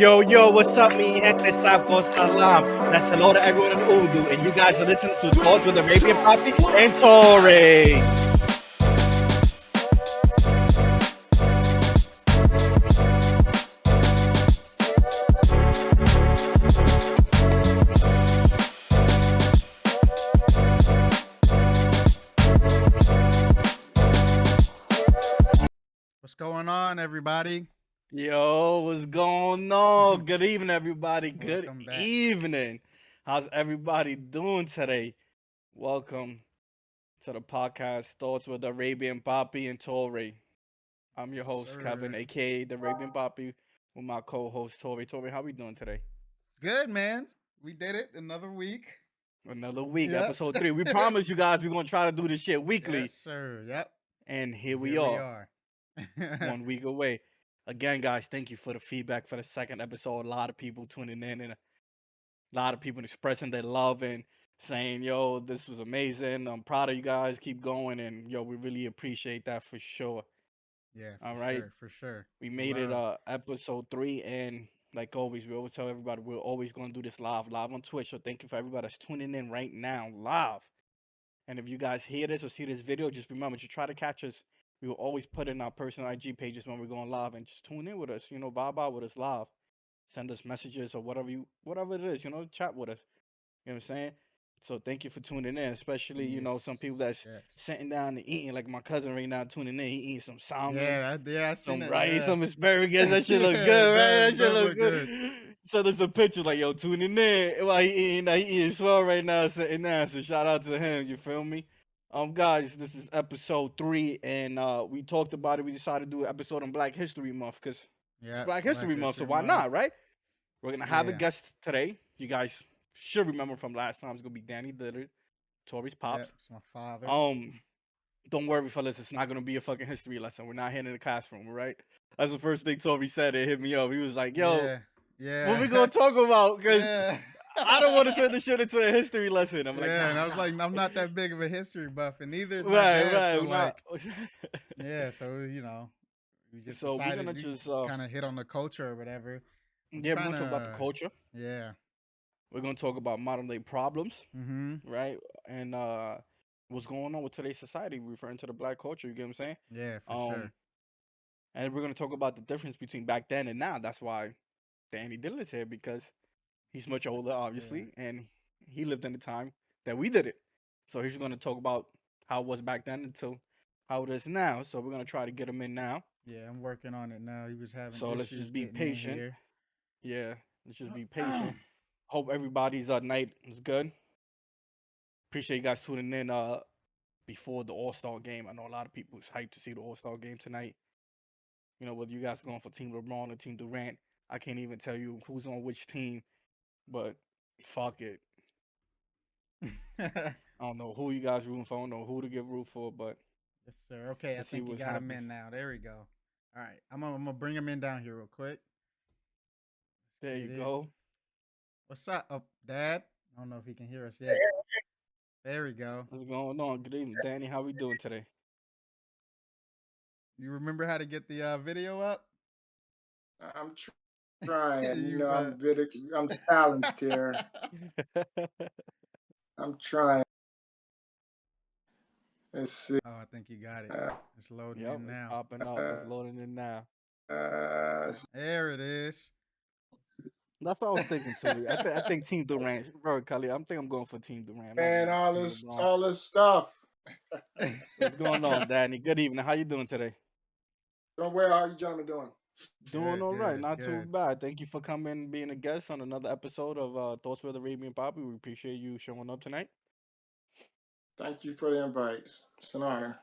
Yo, what's up, mi gente? Sabo salam. That's hello to everyone in Urdu, and you guys are listening to Thoughts with ArabianPapi and Toeray. What's going on, everybody? Yo, what's going on? Good evening, everybody. Good Welcome back. evening. How's everybody doing today? Welcome to the podcast Thoughts with ArabianPapi and Toeray. I'm your host, Sir. Kevin, aka TheArabianPapi, with my co-host Toeray. Toeray, how we doing today? Good, man. We did it another week. Another week, Yep. episode 3. We promise you guys we're gonna try to do this shit weekly. Yes, sir. Yep. And here we We are. are. 1 week away. Again, guys, thank you for the feedback for the second episode. A lot of people tuning in and a lot of people expressing their love and saying, yo, this was amazing. I'm proud of you guys. Keep going. And yo, we really appreciate that for sure. Yeah, All right. for sure. We made it episode 3, and like always, we always tell everybody we're always gonna do this live on Twitch. So thank you for everybody that's tuning in right now live. And if you guys hear this or see this video, just remember to try to catch us. We will always put in our personal IG pages when we're going live, and just tune in with us. Vibe out with us live. Send us messages or whatever it is. Chat with us. You know what I'm saying? So thank you for tuning in, especially some people that's sitting down and eating, like my cousin right now tuning in. He eating some salmon, I seen some it, rice, yeah. some asparagus. That shit look good, right? That shit look good. good. So there's a picture like, yo, tuning in while he eating swell right now, sitting down. So shout out to him. You feel me? Guys, this is episode 3, and we talked about it. We decided to do an episode on Black History Month because it's Black History Month, so why not, right? We're gonna have a guest today. You guys should remember from last time. It's gonna be Danny Dillard, Torrey's pops. Yep, it's my father. Don't worry, fellas. It's not gonna be a fucking history lesson. We're not here in the classroom, right? That's the first thing Torrey said. It hit me up. He was like, "Yo, what we gonna talk about?" Because I don't want to turn the shit into a history lesson. I'm like, and I was like, I'm not that big of a history buff, and neither is my right. dad. So Not... so we just so decided we're gonna to just kind of hit on the culture or whatever. We're gonna talk about the culture. Yeah. We're gonna talk about modern day problems, Mm-hmm. right? And what's going on with today's society, referring to the Black culture. You get what I'm saying? Yeah, for sure. And we're gonna talk about the difference between back then and now. That's why Danny Dillard's here, because he's much older, obviously, and he lived in the time that we did it. So he's gonna talk about how it was back then until how it is now. So we're gonna try to get him in now. Yeah, I'm working on it now. He was having so let's issues just be getting in patient. here. Yeah, let's just be patient. Hope everybody's night is good. Appreciate you guys tuning in before the All-Star game. I know a lot of people is hyped to see the All-Star game tonight. Whether you guys are going for Team LeBron or Team Durant, I can't even tell you who's on which team, but fuck it. I don't know who you guys rooting for. I don't know who to give root for, but yes, sir. Okay, I think you got him in now. There we go. All right, I'm gonna bring him in down here real quick. There you go. What's up, Dad? I don't know if he can hear us yet. There we go. What's going on? Good evening, Danny. How we doing today? You remember how to get the video up? I'm trying. I'm good. I'm challenged here. I'm trying. Let's see. Oh, I think you got it. It's loading in now. It's popping up. It's loading in now. There it is. That's what I was thinking too. I think Team Durant, bro, Khalid. I think I'm going for Team Durant. Man, all this stuff. What's going on, Danny? Good evening. How you doing today? How are you gentlemen doing? Doing all right. Not too bad. Thank you for coming and being a guest on another episode of Thoughts with ArabianPapi. We appreciate you showing up tonight. Thank you for the invite. It's an honor.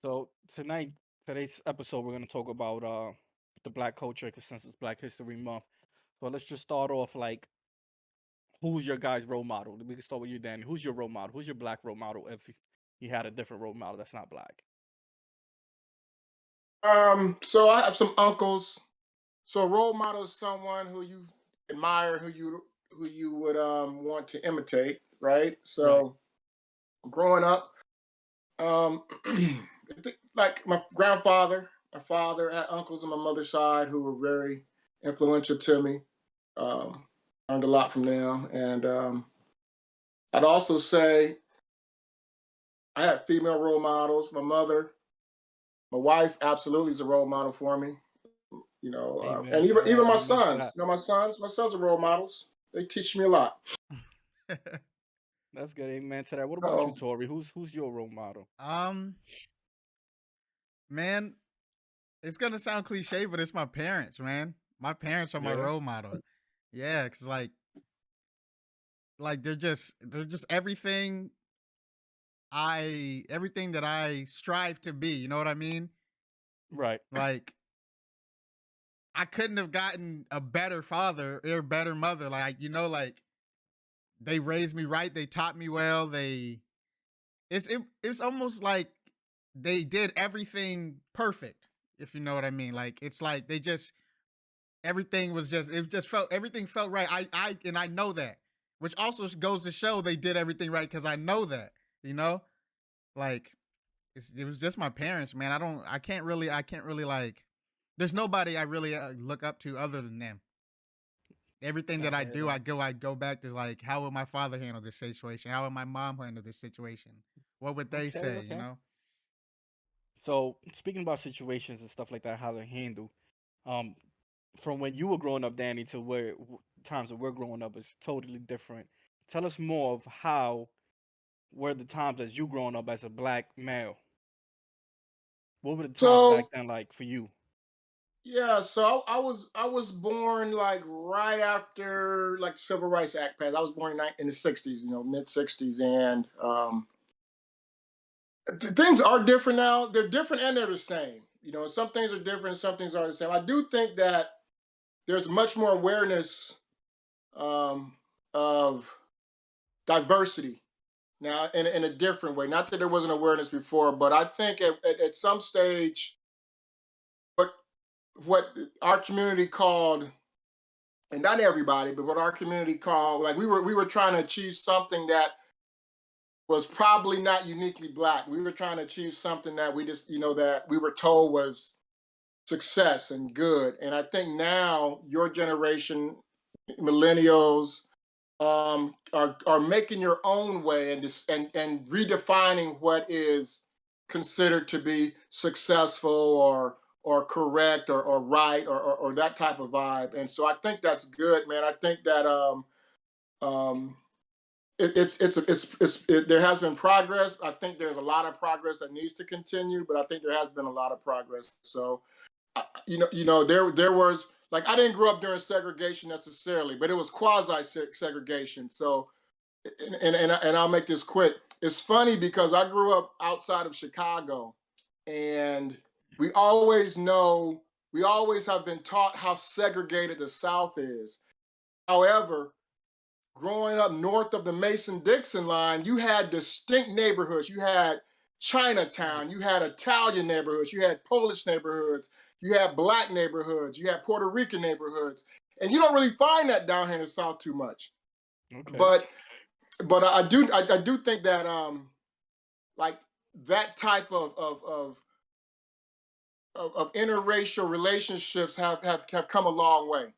So today's episode, we're going to talk about the Black culture, because since it's Black History Month. So let's just start off like, who's your guys' role model? We can start with you, Danny. Who's your role model? Who's your Black role model if you had a different role model that's not Black? So I have some uncles. So a role model is someone who you admire, who you would want to imitate, right? So growing up, like my grandfather, my father had uncles on my mother's side who were very influential to me. learned a lot from them. And I'd also say I had female role models. My mother, my wife, absolutely is a role model for me. Amen And to even that. my Amen to sons. that. My sons are role models. They teach me a lot. That's good. Amen to that. What about you, So, Tory? Who's your role model? Man, it's gonna sound cliche, but it's my parents, man. My parents are my Yeah. role model. Yeah, cause like they're just everything that I strive to be. You know what I mean? Right. Like I couldn't have gotten a better father or better mother. Like they raised me right. They taught me well. It's almost like they did everything perfect. If you know what I mean. Like it's like they just everything felt right. I know that, which also goes to show they did everything right because I know that. You know, like it was just my parents, man. I can't really like. There's nobody I really look up to other than them. Everything that Got I to hear do, that. I go back to like, how would my father handle this situation? How would my mom handle this situation? What would they Okay. say? You Okay. know? So speaking about situations and stuff like that, how they're handled, um, from when you were growing up, Danny, to times that we're growing up is totally different. Tell us more of how were the times as you growing up as a black male. What were the times back so then like for you? yeah, so I was born like right after like Civil Rights Act passed. I was born in the '60s, mid '60s, and things are different now. They're different and they're the same. Some things are different, some things are the same. I do think that there's much more awareness um, of diversity now in a different way. Not that there wasn't awareness before, but I think at some stage, what what our community called, and not everybody, but what our community called, like we were trying to achieve something that was probably not uniquely black. We were trying to achieve something that we just, that we were told was success and good. And I think now your generation, millennials, are making your own way and redefining what is considered to be successful or correct or right or that type of vibe. And so I think that's good, man. I think that um, there has been progress. I think there's a lot of progress that needs to continue, but I think there has been a lot of progress. So there was, like, I didn't grow up during segregation necessarily, but it was quasi segregation. So and I'll make this quick. It's funny because I grew up outside of Chicago, and we always know we always have been taught how segregated the South is. However, growing up north of the Mason-Dixon line, you had distinct neighborhoods. You had Right. Chinatown, you had Italian neighborhoods, you had Polish neighborhoods, you had black neighborhoods, you had Puerto Rican neighborhoods. And you don't really find that down here in the South too much. Okay. But I do think that like that type of interracial relationships have come a long way.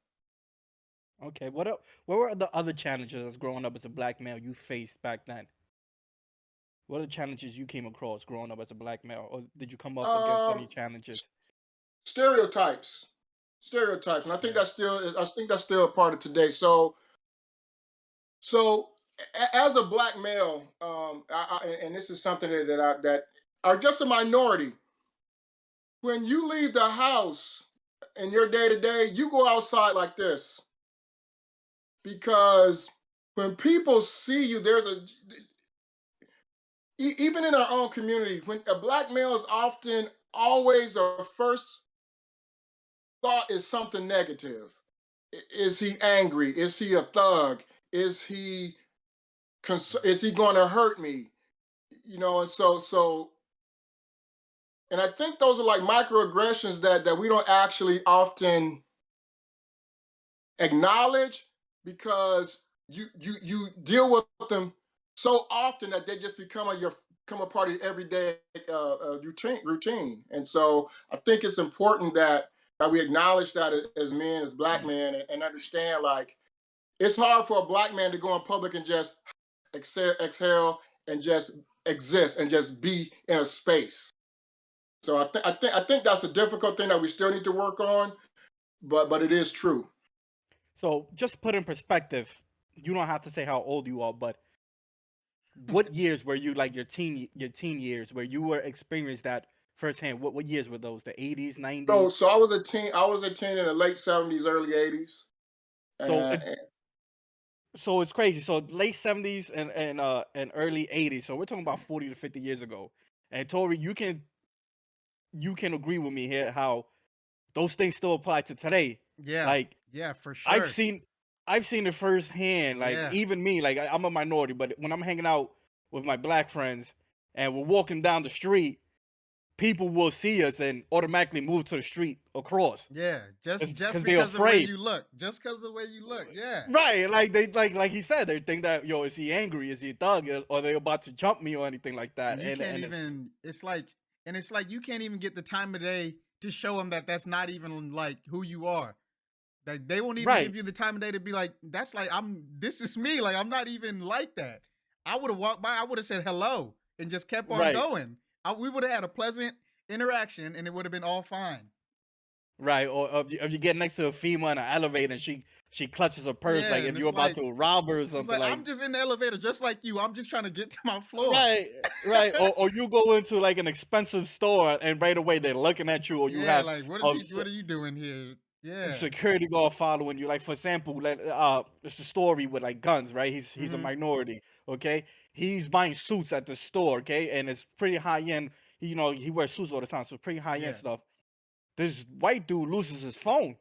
Okay. What were the other challenges as growing up as a black male you faced back then? What are the challenges you came across growing up as a black male? Or did you come up against any Um, challenges? stereotypes, stereotypes, and Yeah. I think that's still a part of today. So as a black male, and this is something that are just a minority. When you leave the house in your day to day, you go outside like this because when people see you, even in our own community, when a black male is often always our first thought is something negative. Is he angry? Is he a thug? Is he is he going to hurt me? And and I think those are like microaggressions that we don't actually often acknowledge because you deal with them so often that they just become a part of your everyday routine. And so I think it's important that that we acknowledge that as men, as black men, and understand like it's hard for a black man to go in public and just exhale and just exist and just be in a space. So I think that's a difficult thing that we still need to work on, but it is true. So just put in perspective, you don't have to say how old you are, but what years were you like your teen years where you were experienced that firsthand? What years were those? The 80s, So 90s? so I was a teen in the late 70s, early 80s. So And, it's so it's crazy. So late 70s and early 80s. So we're talking about 40 to 50 years ago. And Tori, you can agree with me here how those things still apply to today. Yeah. Like Yeah, for I've sure. seen I've seen it firsthand. Like Yeah. even me, like I'm a minority, but when I'm hanging out with my black friends and we're walking down the street, people will see us and automatically move to the street across. Yeah. Just Because they're because of the way afraid. you look. Just because of the way you look. Yeah. Right. Like they like he said, they think that, yo, is he angry? Is he a thug? Or they about to jump me or anything like that. And you can't And even it's like you can't even get the time of day to show them that that's not even like who you are. Like they won't even right. give you the time of day to be like, that's like this is me. Like I'm not even like that. I would have walked by, I would have said hello and just kept on Right. going. We would have had a pleasant interaction and it would have been all fine. Right. Or if you get next to a female in an elevator and she clutches her purse, Yeah, like if and you're it's about like to rob her or it's something like like I'm just in the elevator just like you. I'm just trying to get to my floor. right, right. Or you go into like an expensive store and right away they're looking at you, or you Yeah, have like a what are you doing here? Yeah. security guard following you. Like for example, it's a story with like guns, right? He's a Hmm. minority, okay? He's buying suits at the store, okay, and it's pretty high end. He wears suits all the time, so it's pretty high end Yeah. stuff. This white dude loses his phone.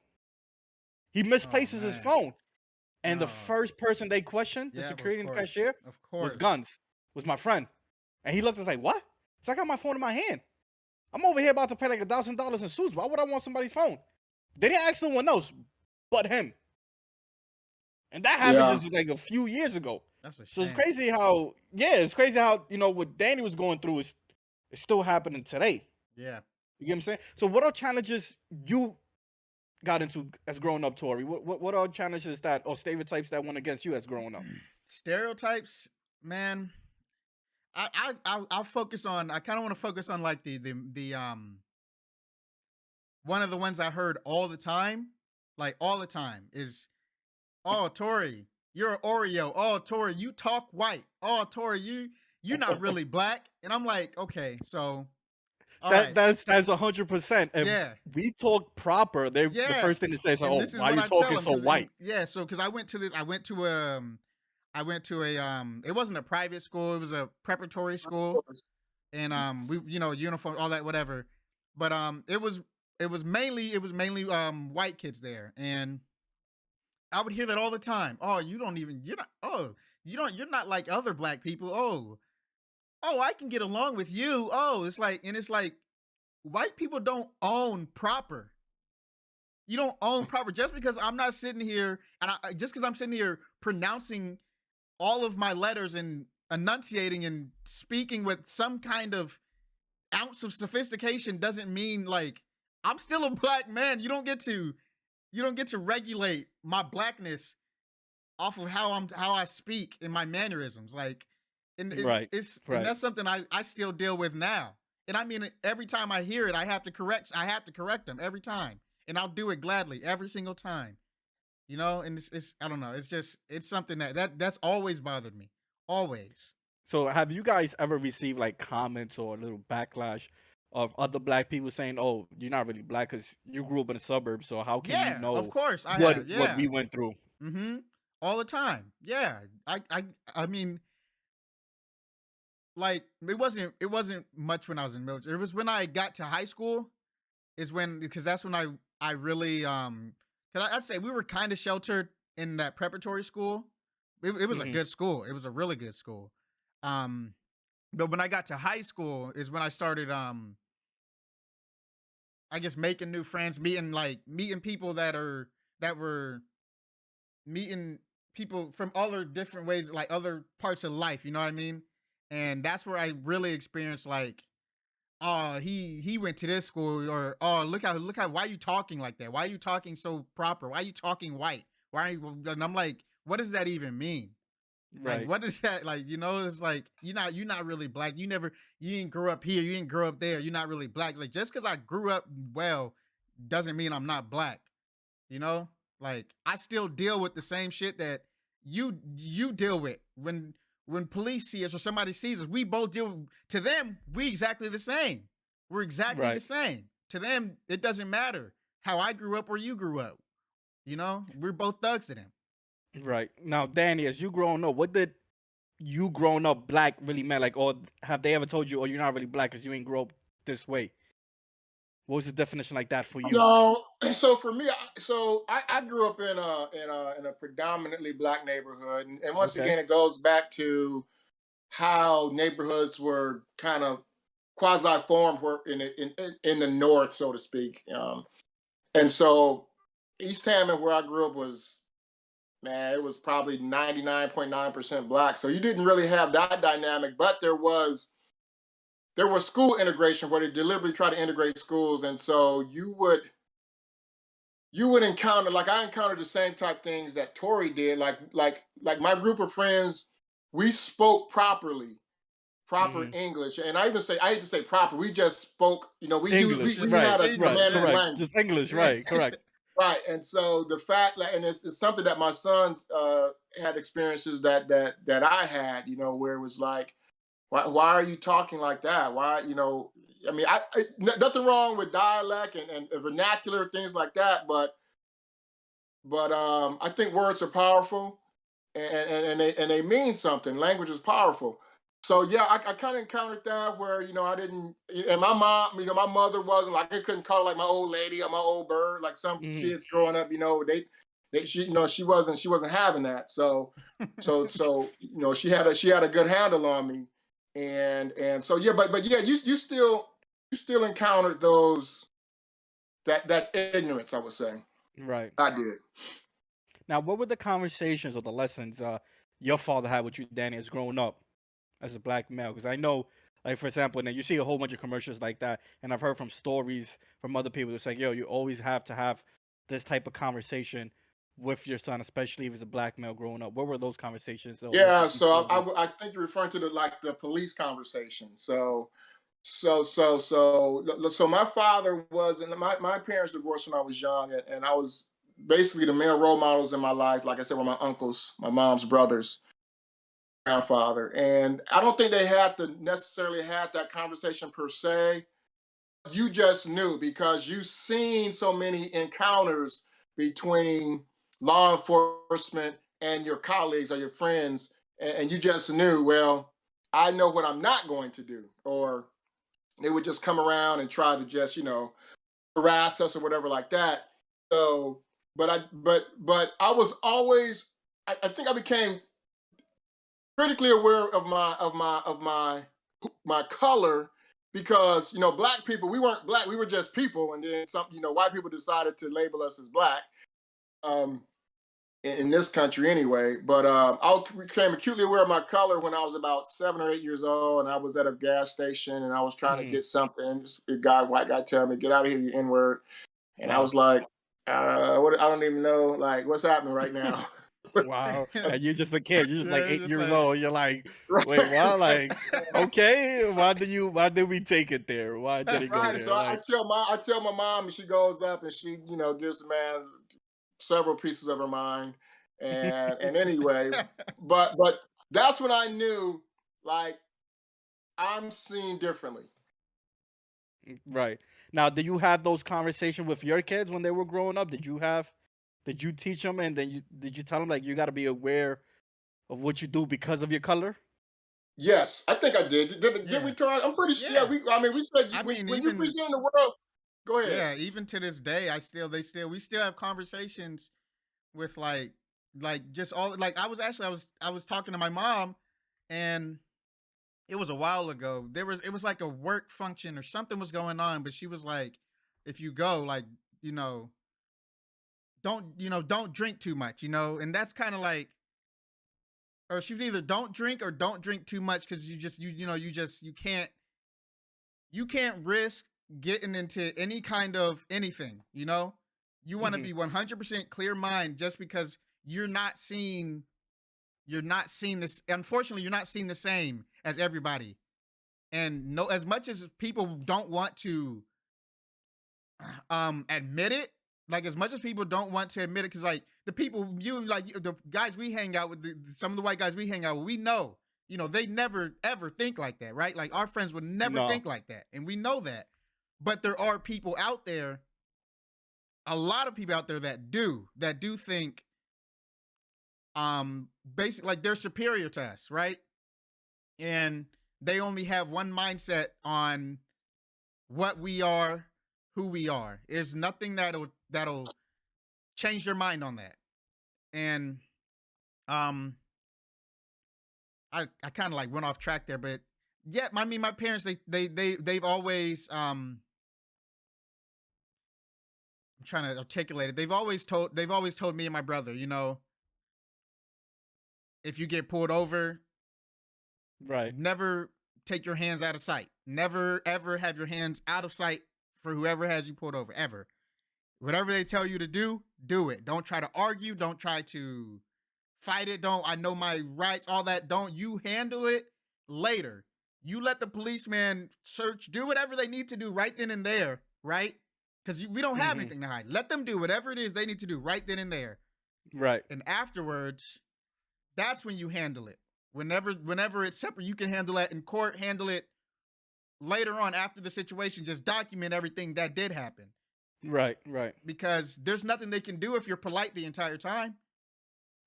He Oh misplaces his man. phone, and the No. first person they questioned, the Yeah, of security and the course. cashier, Of was course. guns. Was my friend, and he looked and was like, "What?" So I got my phone in my hand. I'm over here about to pay like $1,000 in suits. Why would I want somebody's phone? They didn't ask no one else but him. And that happened Yeah. just like a few years ago. That's a So it's shame. crazy how, yeah, it's crazy how, what Danny was going through is it's still happening today. Yeah. You get what I'm saying? So what are challenges you got into as growing up, Tori? What are challenges or stereotypes that went against you as growing up? Stereotypes, man. I'll focus on. I kind of want to focus on like the one of the ones I heard all the time, like all the time is, oh Tori, you're an Oreo. Oh Tori, you talk white. Oh Tori, you're not really black. And I'm like, okay, so all That right, that's 100%. If yeah, we talk proper, they the yeah. first thing they say is, And "Oh, this is why are what you I tell talking them so because white?" yeah, so because I went to a it wasn't a private school, it was a preparatory school, and we uniform all that whatever, but it was mainly white kids there, and I would hear that all the time. Oh, you're not like other black people. Oh, I can get along with you. Oh, it's like white people don't own proper. You don't own proper just because I'm not sitting here and just because I'm sitting here pronouncing all of my letters and enunciating and speaking with some kind of ounce of sophistication doesn't mean like I'm still a black man. You don't get to regulate my blackness off of how I speak and my mannerisms. Like, and Right, and right. that's something I still deal with now. And I mean, every time I hear it, I have to correct them every time, and I'll do it gladly every single time. And it's I don't know, it's something that's always bothered me, always. So have you guys ever received like comments or a little backlash of other black people saying, "Oh, you're not really black because you grew up in the suburbs, so how can you Yeah, of know course I what have. what Yeah. we went through?" Mm-hmm. All the time. Yeah. I mean, like it wasn't much when I was in the military. It was when I got to high school is when because that's when I really because I'd say we were kind of sheltered in that preparatory school. It was a Hmm. good school. It was a really good school. Um, but when I got to high school is when I started I guess making new friends, meeting people that were meeting people from other different ways, like other parts of life. You know what I mean? And that's where I really experienced like oh, he went to this school, or oh, look how why are you talking like that? Why are you talking so proper? Why are you talking white? Why are you? And I'm like, what does that even mean? Like, Right. what is that? Like, it's like you're not really black. You didn't grow up here. You didn't grow up there. You're not really black. Like, just because I grew up well doesn't mean I'm not black. You know, like I still deal with the same shit that you deal with when police see us or somebody sees us. We both deal to them. We exactly the same. We're exactly the Right. same. To them, it doesn't matter how I grew up or you grew up. We're both thugs to them. Right. Now, Danny, as you growing up, what did you growing up black really meant? Like, or have they ever told you, oh, you're not really black because you ain't grow up this way? What was the definition like that for you? No, so for me, I grew up in a predominantly black neighborhood, and once Okay. again, it goes back to how neighborhoods were kind of quasi formed were in the north, so to speak. And so East Hammond, where I grew up, was, man, it was probably 99.9% black. So you didn't really have that dynamic, but there was school integration where they deliberately try to integrate schools, and so you would encounter, like I encountered the same type things that Tory did. Like my group of friends, we spoke proper Hmm. English, and I hate to say proper. We just spoke. It's English. We just Right. had a English, Right. commanded yeah. Correct. language, Just English. Yeah. Right. Correct. right? And so the fact that, and it's something that my sons had experiences that I had, where it was like, why are you talking like that? Why, I mean, nothing wrong with dialect and vernacular things like that, but I think words are powerful, and they mean something. Language is powerful. So yeah, I kind of encountered that where I didn't, and my mom, my mother wasn't like, I couldn't call her like my old lady or my old bird like some Hmm. kids growing up. She wasn't having that. So she had a good handle on me, and so yeah, but yeah, you still encountered that ignorance, I would say. Right. I did. Now, what were the conversations or the lessons your father had with you, Danny, as growing up as a black male? Because I know, like for example, and then you see a whole bunch of commercials like that, and I've heard from stories from other people that's like, yo, you always have to have this type of conversation with your son, especially if he's a black male growing up. What were those conversations or Yeah, lessons he so showed I, you? I, I think you're referring to the police conversation. So my father was, and my parents divorced when I was young, and I was basically the male role models in my life. Like I said, were my uncles, my mom's brothers, grandfather, and I don't think they had to necessarily had that conversation per se. You just knew because you've seen so many encounters between law enforcement and your colleagues or your friends, and you just knew, well, I know what I'm not going to do, or they would just come around and try to just harass us or whatever like that. So, but I was always, I think I became critically aware of my color, because black people, we weren't black, we were just people, and then some, white people decided to label us as black, um in this country anyway. But I became acutely aware of my color when I was about 7 or 8 years old, and I was at a gas station and I was trying to Hmm. get something, and this white guy tell me, get out of here, you n-word. And I Wow. was like, what, I don't even know, like, what's happening right now. Wow. And you're just a kid. You're just like Yeah, it's eight just years like old. You're like, wait, what? Right. Like, okay, why did we take it there? Why did it go Right. there? So I Like, tell my mom, and she goes up and she, gives the man several pieces of her mind. And anyway, but that's when I knew, like, I'm seen differently. right. Now, did you have those conversations with your kids when they were growing up? Did you teach them, and then did you tell them like you got to be aware of what you do because of your color? Yes, I think I did. Did we yeah, try? I'm pretty sure. Yeah, yeah. I mean, we said, I mean, when you even present the world, go ahead. yeah, even to this day, we still have conversations with like just all like I was talking to my mom, and it was a while ago. It was like a work function or something was going on, but she was like, if you go, like, you know, don't drink too much, and that's kind of like, or she was either don't drink or don't drink too much because you just you can't you can't risk getting into any kind of anything, you know? You want to be 100% clear mind just because you're not seeing this. Unfortunately, you're not seeing the same as everybody. And no, as much as people don't want to admit it, like as much as people don't want to admit it, because like the guys we hang out with, some of the white guys we hang out with, we know, they never ever think like that, right? Like our friends would never No. think like that, and we know that. But there are people out there, a lot of people out there that do think basically like they're superior to us, right? And they only have one mindset on what we are, who we are. There's nothing that'll change their mind on that. And I kind of like went off track there, but yeah, I mean my parents they've always I'm trying to articulate it. They've always told me and my brother, if you get pulled over, Right. never take your hands out of sight. Never ever have your hands out of sight for whoever has you pulled over, ever. Whatever they tell you to do it. Don't try to argue. Don't try to fight it. I know my rights, all that. You handle it later. You let the policeman search, do whatever they need to do right then and there, right? Because we don't have anything to hide. Let them do whatever it is they need to do right then and there. Right. And afterwards, that's when you handle it. Whenever it's separate, you can handle that in court, handle it later on after the situation. Just document everything that did happen. Right. Because there's nothing they can do if you're polite the entire time.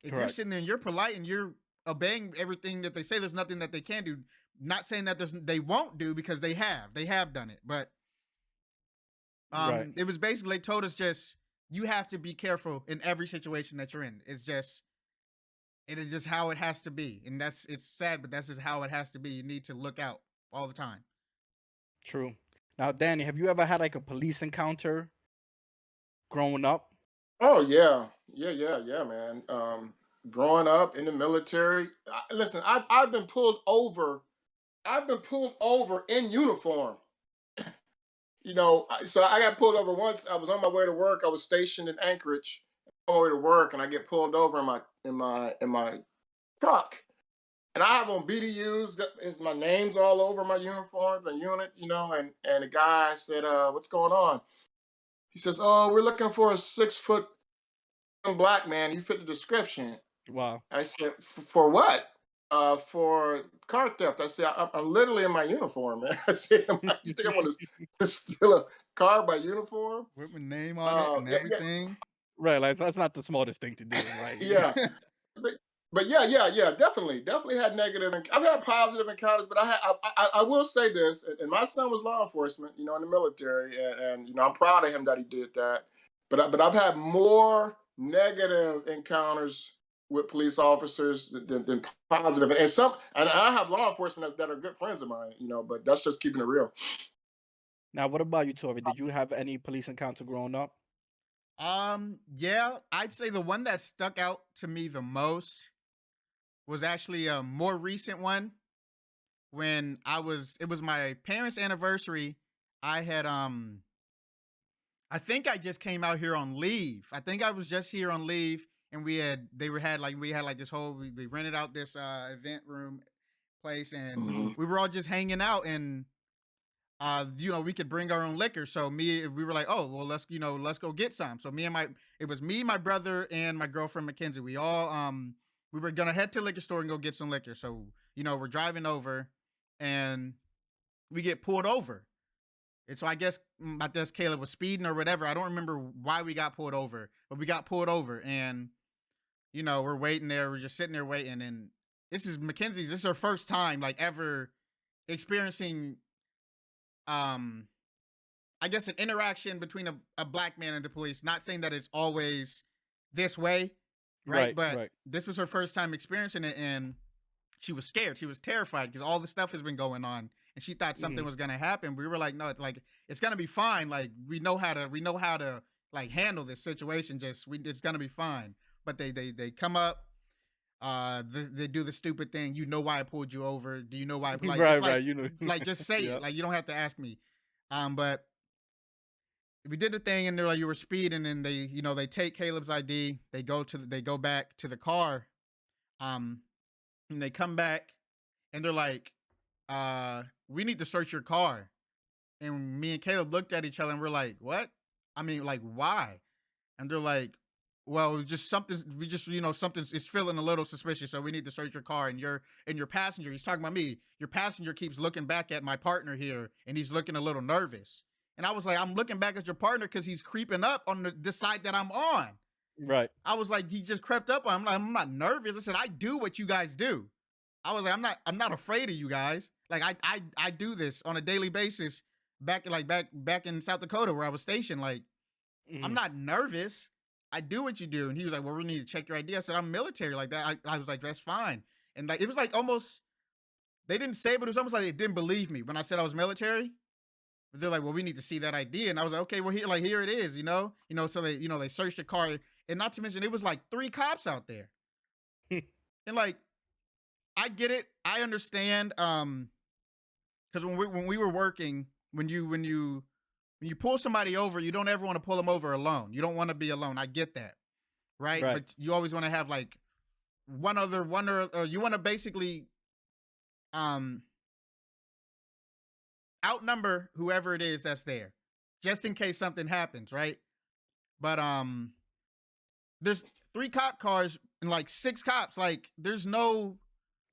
If Correct. you're sitting there and you're polite and you're obeying everything that they say, there's nothing that they can do. Not saying that they won't do, because they have done it. But Right. it was basically, they told us just, you have to be careful in every situation that you're in. It is just how it has to be. And it's sad, but that's just how it has to be. You need to look out all the time. True. Now, Danny, have you ever had like a police encounter growing up? Oh yeah, man. Growing up in the military, listen, I've been pulled over. I've been pulled over in uniform. So I got pulled over once. I was on my way to work. I was stationed in Anchorage, on my way to work, and I get pulled over in my truck. And I have on BDUs. My name's all over my uniform, the unit, and the guy said, "What's going on?" He says, "Oh, we're looking for a 6-foot black man. You fit the description." Wow. I said, "For what?" For car theft. I said, I'm literally in my uniform, man." I said, "You think I want to steal a car by uniform?" With my name on it and Yeah, everything. Right. Like that's not the smartest thing to do, right? yeah. But, but yeah, definitely had negative. I've had positive encounters, but I will say this, and my son was law enforcement, in the military, and I'm proud of him that he did that. But I've had more negative encounters with police officers than positive, and I have law enforcement that are good friends of mine, But that's just keeping it real. Now, what about you, Tori? Did you have any police encounter growing up? Yeah, I'd say the one that stuck out to me the most was actually a more recent one. When it was my parents' anniversary. I had I think I just came out here on leave. I think I was just here on leave, and we had this whole, we rented out this event room place, and Mhm. we were all just hanging out, and we could bring our own liquor. So we were like, oh well, let's go get some. So it was me, my brother, and my girlfriend Mackenzie. We all we were gonna head to the liquor store and go get some liquor. So we're driving over, and we get pulled over. And so I guess Caleb was speeding or whatever. I don't remember why we got pulled over, but we got pulled over, and we're waiting there. We're just sitting there waiting, and this is her first time like ever experiencing I guess an interaction between a black man and the police. Not saying that it's always this way, right? But Right. this was her first time experiencing it, and she was scared. She was terrified because all the stuff has been going on, and she thought something was gonna happen. We were like, no, it's gonna be fine. Like we know how to like handle this situation. It's gonna be fine. But they come up. they do the stupid thing. You know why I pulled you over? Do you know why? Like Right, it's right. You know. like just say Yeah. it. Like you don't have to ask me. But we did the thing, and they're like, you were speeding, and they take Caleb's ID. They go back to the car. And they come back, and they're like, we need to search your car. And me and Caleb looked at each other, and we're like, what? I mean, like, why? And they're like, well, just something. We just, something's it's feeling a little suspicious, so we need to search your car. And your passenger, he's talking about me. Your passenger keeps looking back at my partner here, and he's looking a little nervous. And I was like, I'm looking back at your partner because he's creeping up on the side that I'm on. Right. I was like, he just crept up on. I'm like, I'm not nervous. I said, I do what you guys do. I was like, I'm not afraid of you guys. Like I do this on a daily basis. Back in South Dakota where I was stationed. Like I'm not nervous. I do what you do. And he was like, well, we need to check your ID. I said, I'm military like that. I was like, that's fine. And like, it was like almost, they didn't say it, but it was almost like they didn't believe me when I said I was military. But they're like, well, we need to see that ID. And I was like, okay, well, here it is, so they searched the car. And not to mention, it was like 3 cops out there. And like, I get it. I understand. Because when we were working, when you pull somebody over, you don't ever want to pull them over alone. You don't want to be alone. I get that, right? Right. But you always want to have like one or you want to basically outnumber whoever it is that's there, just in case something happens, right? But there's 3 cop cars and like 6 cops. Like there's no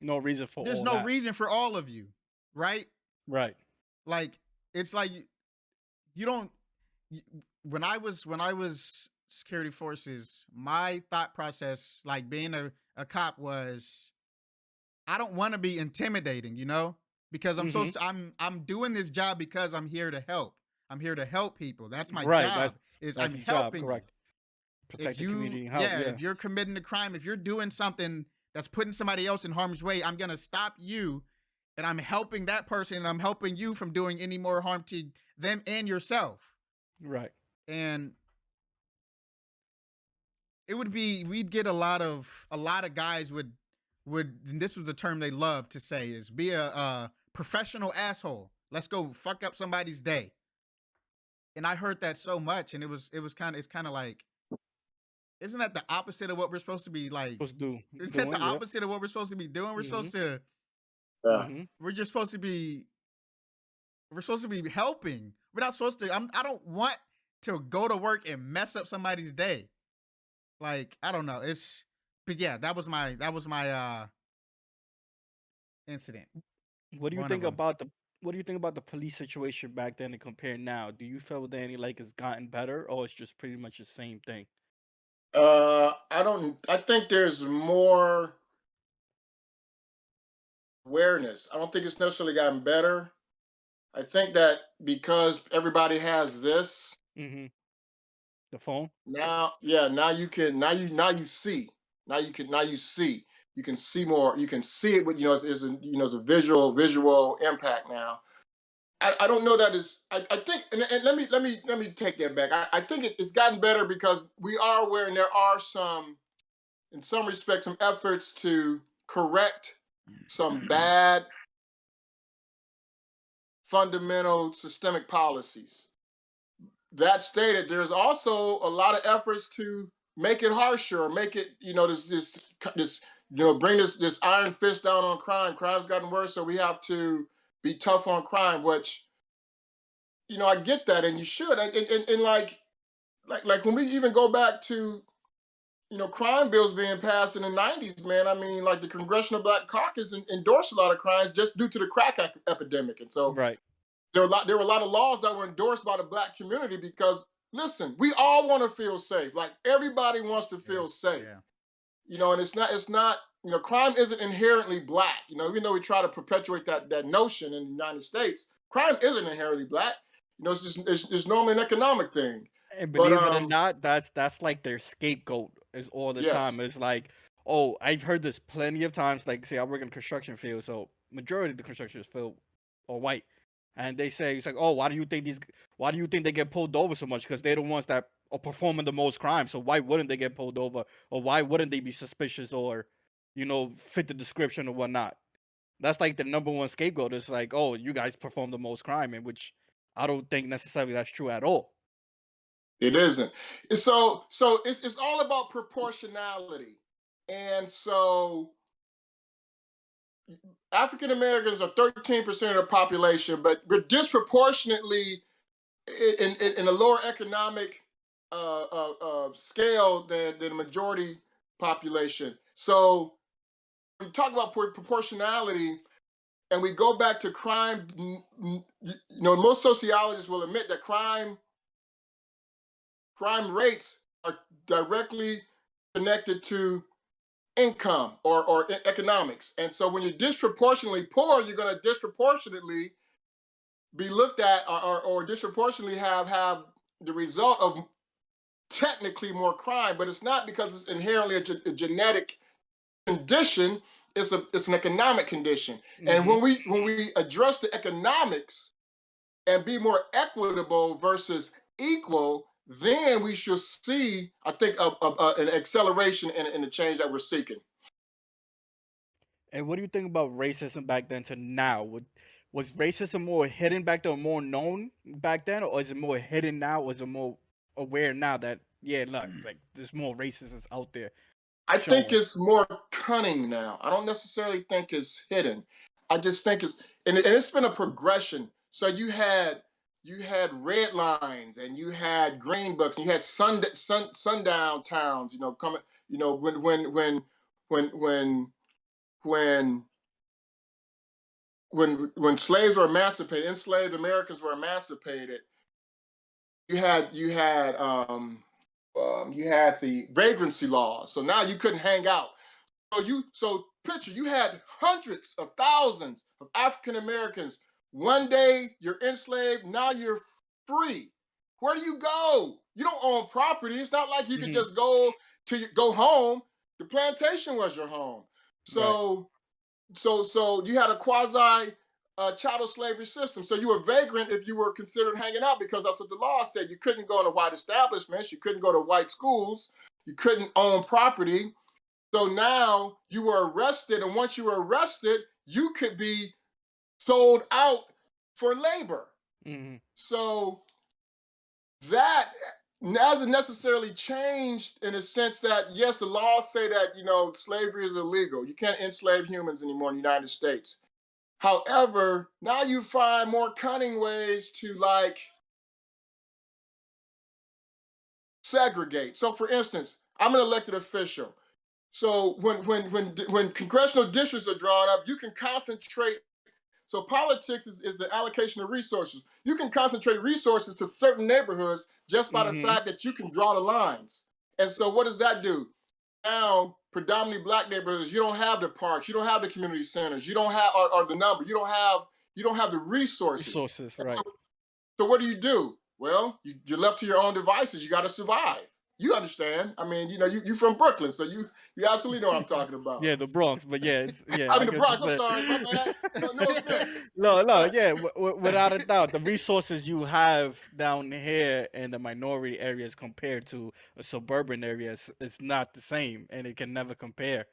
reason for there's all no that. reason for all of you, right? Right. Like it's like you don't. When I was security forces, my thought process, like being a cop, was I don't want to be intimidating, because I'm doing this job because I'm here to help. I'm here to help people. That's my Right. job. That's I'm your job. helping you. Correct. Protect If the you, community and help. Yeah. if you're committing a crime, if you're doing something that's putting somebody else in harm's way, I'm gonna stop you, and I'm helping that person, and I'm helping you from doing any more harm to them and yourself. Right. And we'd get a lot of guys would and this was the term they love to say, is be a professional asshole. Let's go fuck up somebody's day. And I heard that so much, and it's kind of like, isn't that the opposite of what we're supposed to be like? Supposed to do. Isn't that the opposite of what we're supposed to be doing? We're supposed to we're supposed to be helping. We're not supposed to. I don't want to go to work and mess up somebody's day. Like, I don't know. But yeah, that was my incident. What do you One think of 'em. about the police situation back then and compare now? Do you feel that any like it's gotten better, or it's just pretty much the same thing? I think there's more awareness. I don't think it's necessarily gotten better. I think that because everybody has this Mm-hmm. The phone. now, now you can now you see. Now you see. You can see more. You can see it with it's a visual impact now. I don't know that is. I think, and let me take that back. I think it's gotten better because we are aware, and there are in some respects, some efforts to correct some bad fundamental systemic policies. That stated, there's also a lot of efforts to make it harsher, or make it this bring this iron fist down on crime. Crime's gotten worse, so we have to be tough on crime. Which I get that, and you should. And like when we even go back to crime bills being passed in the 90s, man. I mean, like the Congressional Black Caucus endorsed a lot of crimes just due to the crack epidemic, and so Right. there were a lot of laws that were endorsed by the Black community because, listen, we all want to feel safe. Like everybody wants to feel safe. Yeah. And it's not crime isn't inherently Black. Even though we try to perpetuate that notion in the United States, crime isn't inherently Black. It's just it's normally an economic thing. And But believe it or not, that's like their scapegoat is all the time. yes, It's like, oh, I've heard this plenty of times. Like, say I work in the construction field, so majority of the construction field are white, and they say it's like, oh, why do you think they get pulled over so much? Because they're the ones that are performing the most crime. So why wouldn't they get pulled over, or why wouldn't they be suspicious, or fit the description or whatnot. That's like the number one scapegoat. It's like, oh, you guys perform the most crime, and which I don't think necessarily that's true at all. It isn't. So it's all about proportionality. And so African Americans are 13% of the population, but we're disproportionately in a lower economic scale than the majority population. So we talk about proportionality, and we go back to crime. Most sociologists will admit that crime rates are directly connected to income or economics. And so when you're disproportionately poor, you're going to disproportionately be looked at or disproportionately have the result of technically more crime, but it's not because it's inherently a genetic condition. It's an economic condition. And Mm-hmm. when we address the economics and be more equitable versus equal, then we should see, I think, an acceleration in the change that we're seeking. And what do you think about racism back then to now? Was racism more hidden back then, or more known back then, or is it more hidden now? Or is it more aware now that look, like there's more racists out there I think showing? it's more cunning now. I don't necessarily think it's hidden. I just think and it's been a progression. So you had red lines, and you had green books, and you had sundown towns. Coming. When when when slaves were emancipated, enslaved Americans were emancipated. You had the vagrancy laws. So now you couldn't hang out. So picture, you had hundreds of thousands of African Americans. One day you're enslaved, now you're free. Where do you go? You don't own property. It's not like you could Mm-hmm. just go home. The plantation was your home. Right. So you had a quasi chattel slavery system. So you were vagrant if you were considered hanging out, because that's what the law said. You couldn't go into white establishments. You couldn't go to white schools. You couldn't own property. So now you were arrested, and once you were arrested, you could be sold out for labor. Mm-hmm. So that hasn't necessarily changed, in a sense that, yes, the laws say that slavery is illegal. You can't enslave humans anymore in the United States. However, now you find more cunning ways to segregate. So, for instance, I'm an elected official. So when congressional districts are drawn up, you can concentrate. So politics is the allocation of resources. You can concentrate resources to certain neighborhoods just by the Mm-hmm. fact that you can draw the lines. And so what does that do? Now, predominantly Black neighborhoods, you don't have the parks, you don't have the community centers, you don't have or the number, you don't have the resources. Resources, And right? so what do? Well, you're left to your own devices. You got to survive. You understand? I mean, you from Brooklyn, so you absolutely know what I'm talking about. Yeah, the Bronx, but I I mean, the get what Bronx. I'm you're sorry, my bad. No offense. saying. No, But yeah, without a doubt, the resources you have down here in the minority areas compared to a suburban area is not the same, and it can never compare.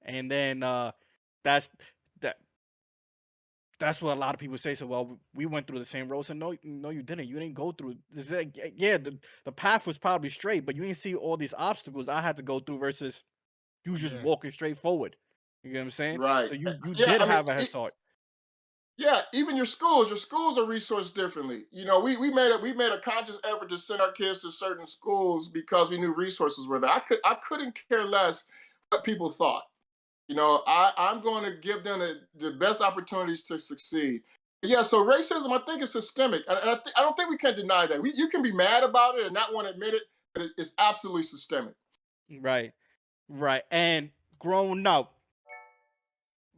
And then that's that. That's what a lot of people say. So, well, we went through the same roads, and no, you didn't. You didn't go through. Yeah, the path was probably straight, but you didn't see all these obstacles I had to go through versus you just Yeah. walking straight forward. You know what I'm saying? right. So you Yeah, did I mean, have a head start. yeah. Even your schools are resourced differently. We made a conscious effort to send our kids to certain schools because we knew resources were there. I couldn't care less what people thought. I'm going to give them the best opportunities to succeed. Yeah, so racism, I think, is systemic. And I don't think we can deny that. You can be mad about it and not want to admit it, but it's absolutely systemic. Right, right. And growing up,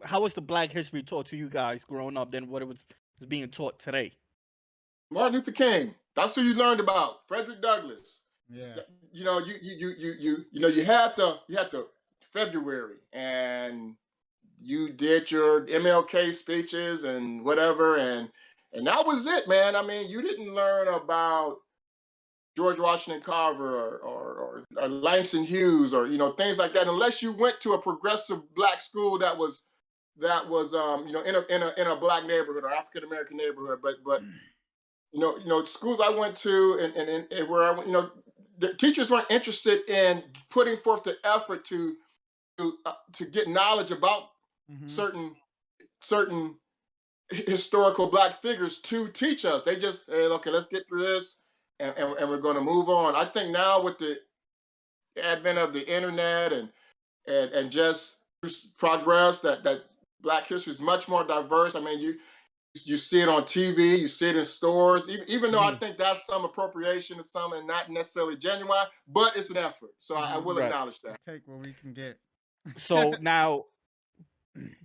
how was the Black History taught to you guys growing up than what it was being taught today? Martin Luther King, that's who you learned about. Frederick Douglass. Yeah. You had the February, and you did your MLK speeches and whatever, and that was it, man. I mean, you didn't learn about George Washington Carver or Langston Hughes or things like that, unless you went to a progressive black school that was in a black neighborhood or African American neighborhood. But schools I went to and where I went, the teachers weren't interested in putting forth the effort to get knowledge about certain certain historical black figures to teach us. They just, hey, okay, let's get through this, and we're going to move on. I think now with the advent of the internet and just progress, that Black history is much more diverse. I mean, you see it on TV, you see it in stores. Even though I think that's some appropriation of some and not necessarily genuine, but it's an effort. So I will Right. acknowledge that. Take what we can get. So now,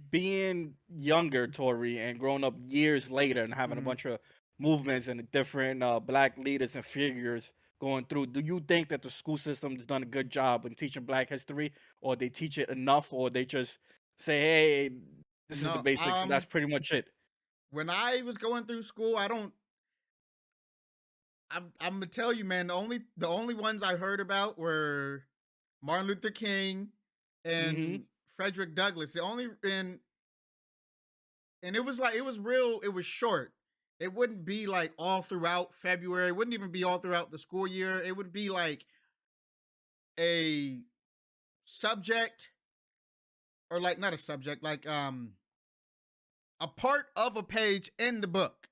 being younger, Tory, and growing up years later and having a bunch of movements and different black leaders and figures going through, do you think that the school system has done a good job in teaching Black history, or they teach it enough, or they just say, hey, this is the No, basics and that's pretty much it? when I was going through school, I'm gonna tell you, man, the only ones I heard about were Martin Luther King and Frederick Douglass. The only and it was like, it was short. It wouldn't be like all throughout February. It wouldn't even be all throughout the school year. It would be like a subject, or like not a subject, like a part of a page in the book.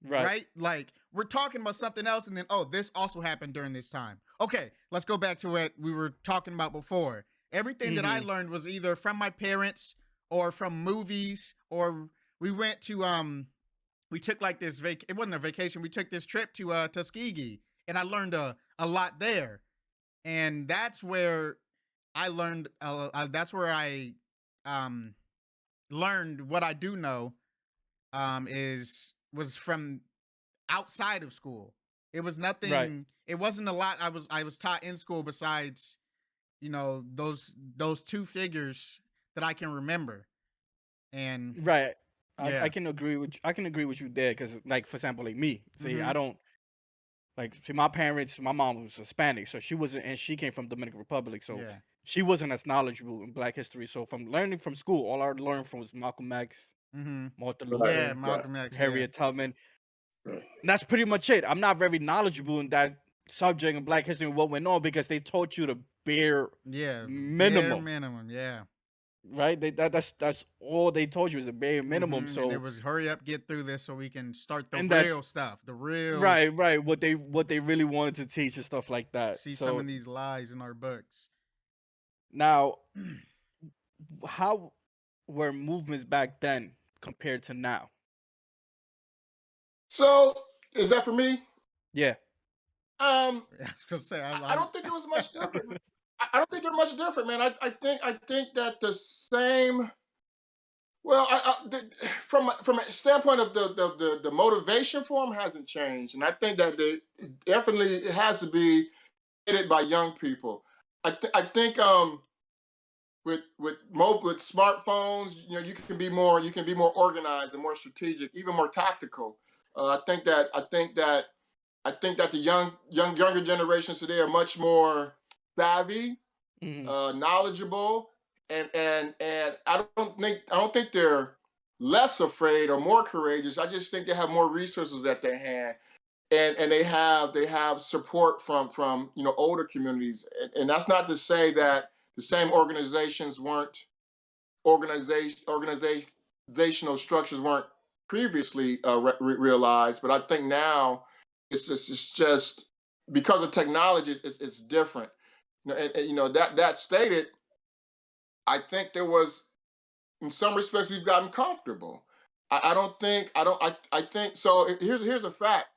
Right? Like, we're talking about something else, and then, oh, this also happened during this time. Okay, let's go back to what we were talking about before. Everything that I learned was either from my parents or from movies, or we went to we took like this it wasn't a vacation, we took this trip to Tuskegee, and I learned a lot there. And that's where I learned that's where I learned what I do know was from outside of school. It was nothing. It wasn't a lot I was taught in school besides, those two figures that I can remember. And Right. yeah. I can agree with you there, because, like, for example, like me, see, I don't my parents, my mom was Hispanic, so she wasn't, and she came from Dominican Republic, so Yeah. she wasn't as knowledgeable in Black history. So from learning from school, all I learned from was Malcolm X, Martin Right. Yeah, Luther, Malcolm X. Harriet Tubman. Right. And that's pretty much it. I'm not very knowledgeable in that subject in Black history and what went on, because they taught you the bare Yeah. Bare minimum, minimum. Yeah. right? That's all they told you, is the bare minimum. And So, it was hurry up, get through this so we can start the and that's real stuff. The real right, what they really wanted to teach and stuff like that. see some So of these lies in our books. now, how were movements back then compared to now? So is that for me? Yeah. I was gonna say I don't think it was much different. I don't think they're much different, man. I think that the same. Well, from a standpoint of the motivation for them hasn't changed, and I think that definitely it has to be headed by young people. I think with smartphones, you can be more organized and more strategic, even more tactical. I think that the younger generations today are much more savvy, knowledgeable, and I don't think they're less afraid or more courageous. I just think they have more resources at their hand, and they have support from older communities. And that's not to say that the same organizations weren't organizational structures weren't previously realized, but I think now it's just because of technology, it's different. That stated, I think there was, in some respects, we've gotten comfortable. I think so. Here's a fact.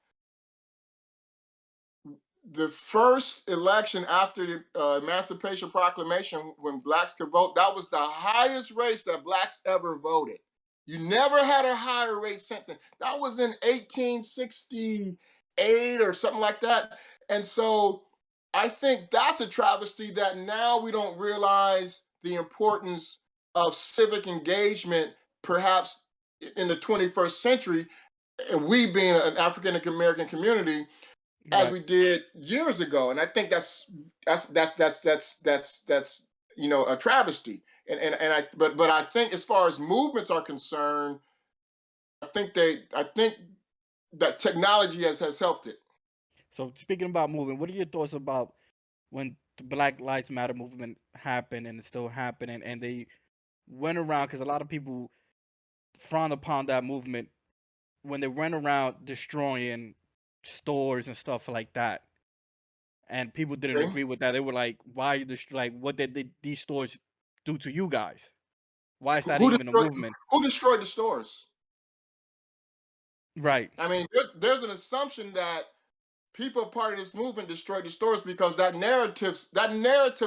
The first election after the Emancipation Proclamation, when blacks could vote, that was the highest race that blacks ever voted. You never had a higher rate sentence. That was in 1868 or something like that. And so I think that's a travesty that now we don't realize the importance of civic engagement, perhaps in the 21st century, and we being an African American community, as Right. we did years ago. And I think that's a travesty. And but I think as far as movements are concerned, I think that technology has helped it. So speaking about moving, what are your thoughts about when the Black Lives Matter movement happened and it's still happening, and they went around because a lot of people frown upon that movement when they went around destroying stores and stuff like that, and people didn't Okay? agree with that. They were like, "Why you like what did these stores do to you guys? Why is that Who even a destroyed movement?" who destroyed the stores? Right, I mean, there's an assumption that people part of this movement destroyed the stores because that narrative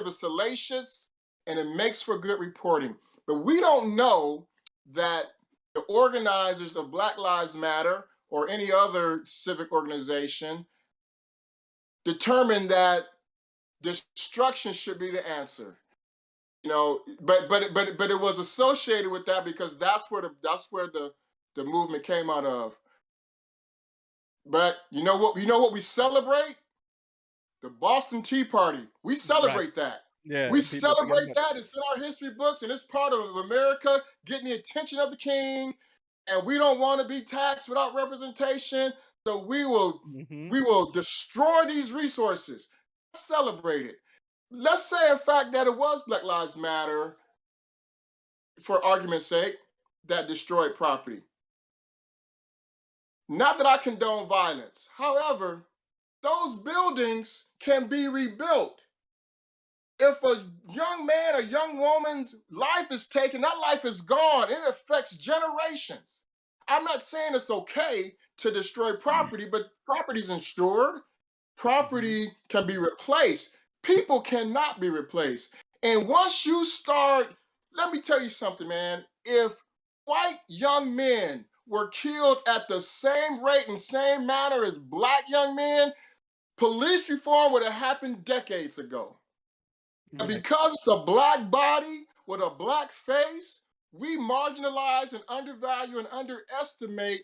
is salacious and it makes for good reporting. But we don't know that the organizers of Black Lives Matter or any other civic organization determined that destruction should be the answer. But it was associated with that because that's where the movement came out of. But you know what we celebrate? The Boston Tea Party. We right. celebrate that. Yeah, We people forget celebrate about that. It's in our history books, and it's part of America getting the attention of the king. And we don't want to be taxed without representation. So we will it. Hmm. we will destroy these resources. Celebrate it. Let's say, in fact, that it was Black Lives Matter, for argument's sake, that destroyed property. Not that I condone violence. However, those buildings can be rebuilt. If a young man or young woman's life is taken, that life is gone. It affects generations. I'm not saying it's okay to destroy property, but property's insured. Hmm. Property can be replaced. People cannot be replaced. And once you start, let me tell you something, man. If white young men were killed at the same rate and same manner as black young men, police reform would have happened decades ago. And Right, because it's a black body with a black face, we marginalize and undervalue and underestimate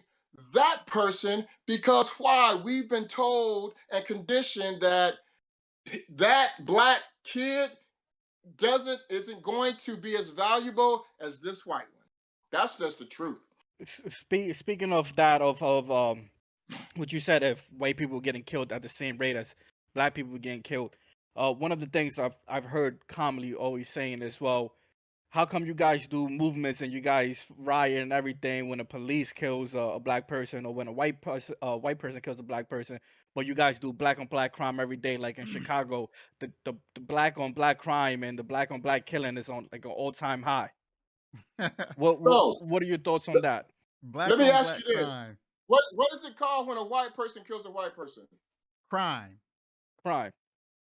that person because why? We've been told and conditioned that that black kid isn't going to be as valuable as this white one. That's just the truth. Speaking of that, of what you said, if white people getting killed at the same rate as black people getting killed, one of the things I've heard commonly always saying is, well, how come you guys do movements and you guys riot and everything when the police kills a black person, or when a white person kills a black person, but you guys do black on black crime every day, like in Chicago, the black on black crime and the black on black killing is on like an all time high. What what So what are your thoughts on that? let Black me on ask black you this. crime. What is it called when a white person kills a white person? Crime. Crime.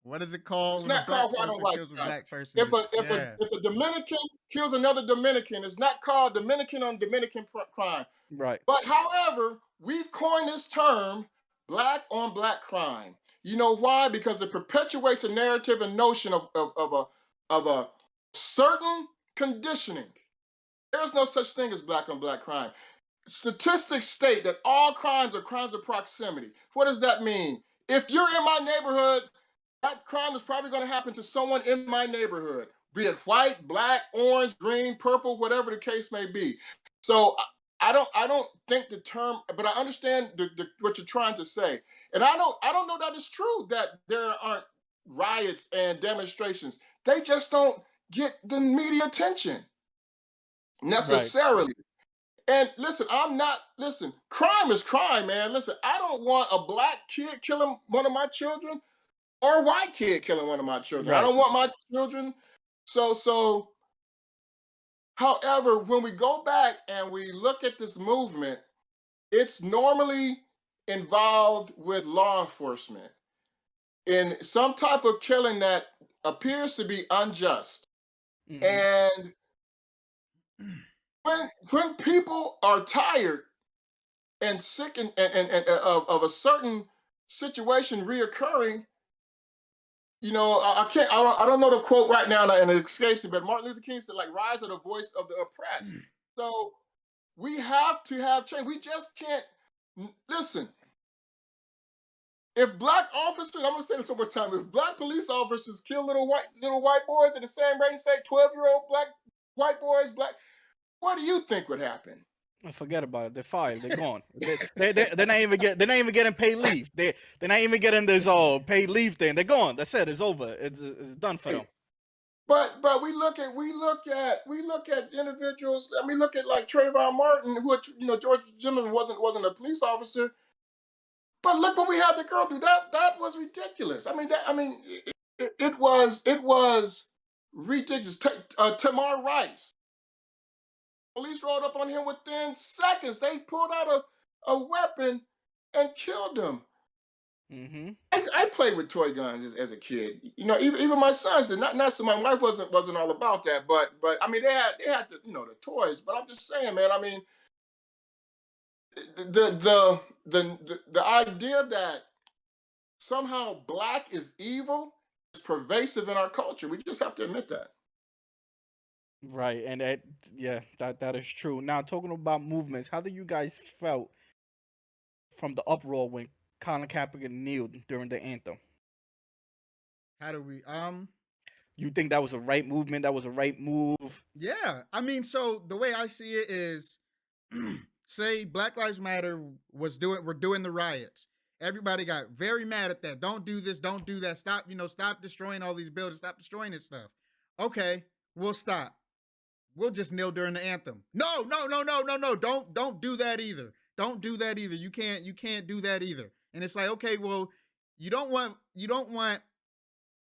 What is it called It's when a not called black white on person white kills a crime. black person? If Is a if a yeah. if a Dominican kills another Dominican, it's not called Dominican on Dominican crime. Right. But however, we've coined this term black on black crime. You know why? Because it perpetuates a narrative and notion of a certain conditioning. There's no such thing as black on black crime. Statistics state that all crimes are crimes of proximity. What does that mean? If you're in my neighborhood, that crime is probably going to happen to someone in my neighborhood, be it white, black, orange, green, purple, whatever the case may be. So I don't think the term, but I understand what you're trying to say, and I don't know that it's true that there aren't riots and demonstrations. They just don't get the media attention Right. necessarily. And listen, crime is crime, man. Listen, I don't want a black kid killing one of my children or a white kid killing one of my children. I Right. don't want my children. So, however, when we go back and we look at this movement, it's normally involved with law enforcement in some type of killing that appears to be unjust. Hmm. And when people are tired and sick of a certain situation reoccurring, I can't, I don't know the quote right now and it escapes me, but Martin Luther King said, like, rise of the voice of the oppressed. So we have to have change. We just can't listen. if black officers, I'm gonna say this one more time, if black police officers kill little white boys at the same rate, say 12-year-old black white boys, what do you think would happen? Forget about it. They're fired. They're gone. They're not even getting paid leave. They're not even getting this paid leave thing. They're gone. That's it. It's over. It's done for them. But we look at individuals. I mean, look at like Trayvon Martin, who George Zimmerman wasn't a police officer, but look what we had the girl do. That was ridiculous. I mean, it was ridiculous. Tamar Rice, police rolled up on him within seconds. They pulled out a weapon and killed him. Mm-hmm. I played with toy guns as a kid. Even my sons did. Not so my wife wasn't all about that, but I mean they had the toys. But I'm just saying, man. I mean, the idea that somehow black is evil is pervasive in our culture. We just have to admit that. Right, and that is true. Now, talking about movements, how do you guys felt from the uproar when Colin Kaepernick kneeled during the anthem? How do we You think that was a right movement? That was a right move? Yeah, I mean, so the way I see it is, say Black Lives Matter we're doing the riots. Everybody got very mad at that. Don't do this. Don't do that. Stop. Stop destroying all these buildings. Stop destroying this stuff. Okay, we'll stop. We'll just kneel during the anthem. No. Don't do that either. Don't do that either. You can't do that either. And it's like, okay, well, you don't want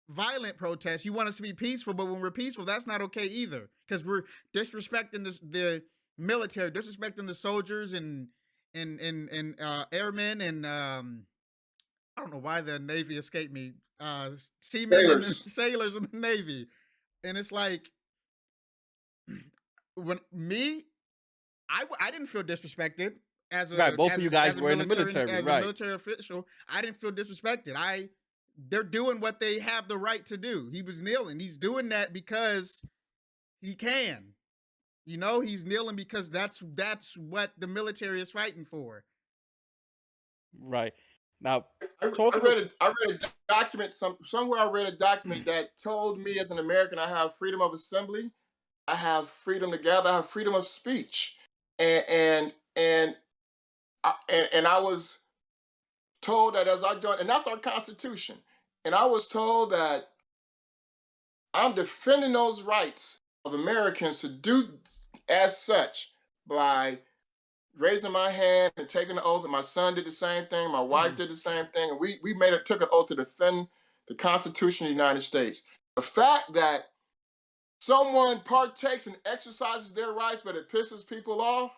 violent protests. You want us to be peaceful, but when we're peaceful, that's not okay either, because we're disrespecting the military, disrespecting the soldiers and airmen and I don't know why the Navy escaped me. Seamen and sailors in the Navy, and it's like I didn't feel disrespected as a both of you guys were in the military, as a military official. I didn't feel disrespected. They're doing what they have the right to do. He was kneeling. He's doing that because he can. He's kneeling because that's what the military is fighting for. Right. Now, I read a document somewhere. I read a document that told me, as an American, I have freedom of assembly, I have freedom to gather, I have freedom of speech, and I was told that as I joined, and that's our Constitution, and I was told that I'm defending those rights of Americans to do as such by raising my hand and taking the oath. And my son did the same thing. My wife did the same thing. And we took an oath to defend the Constitution of the United States. The fact that someone partakes and exercises their rights, but it pisses people off,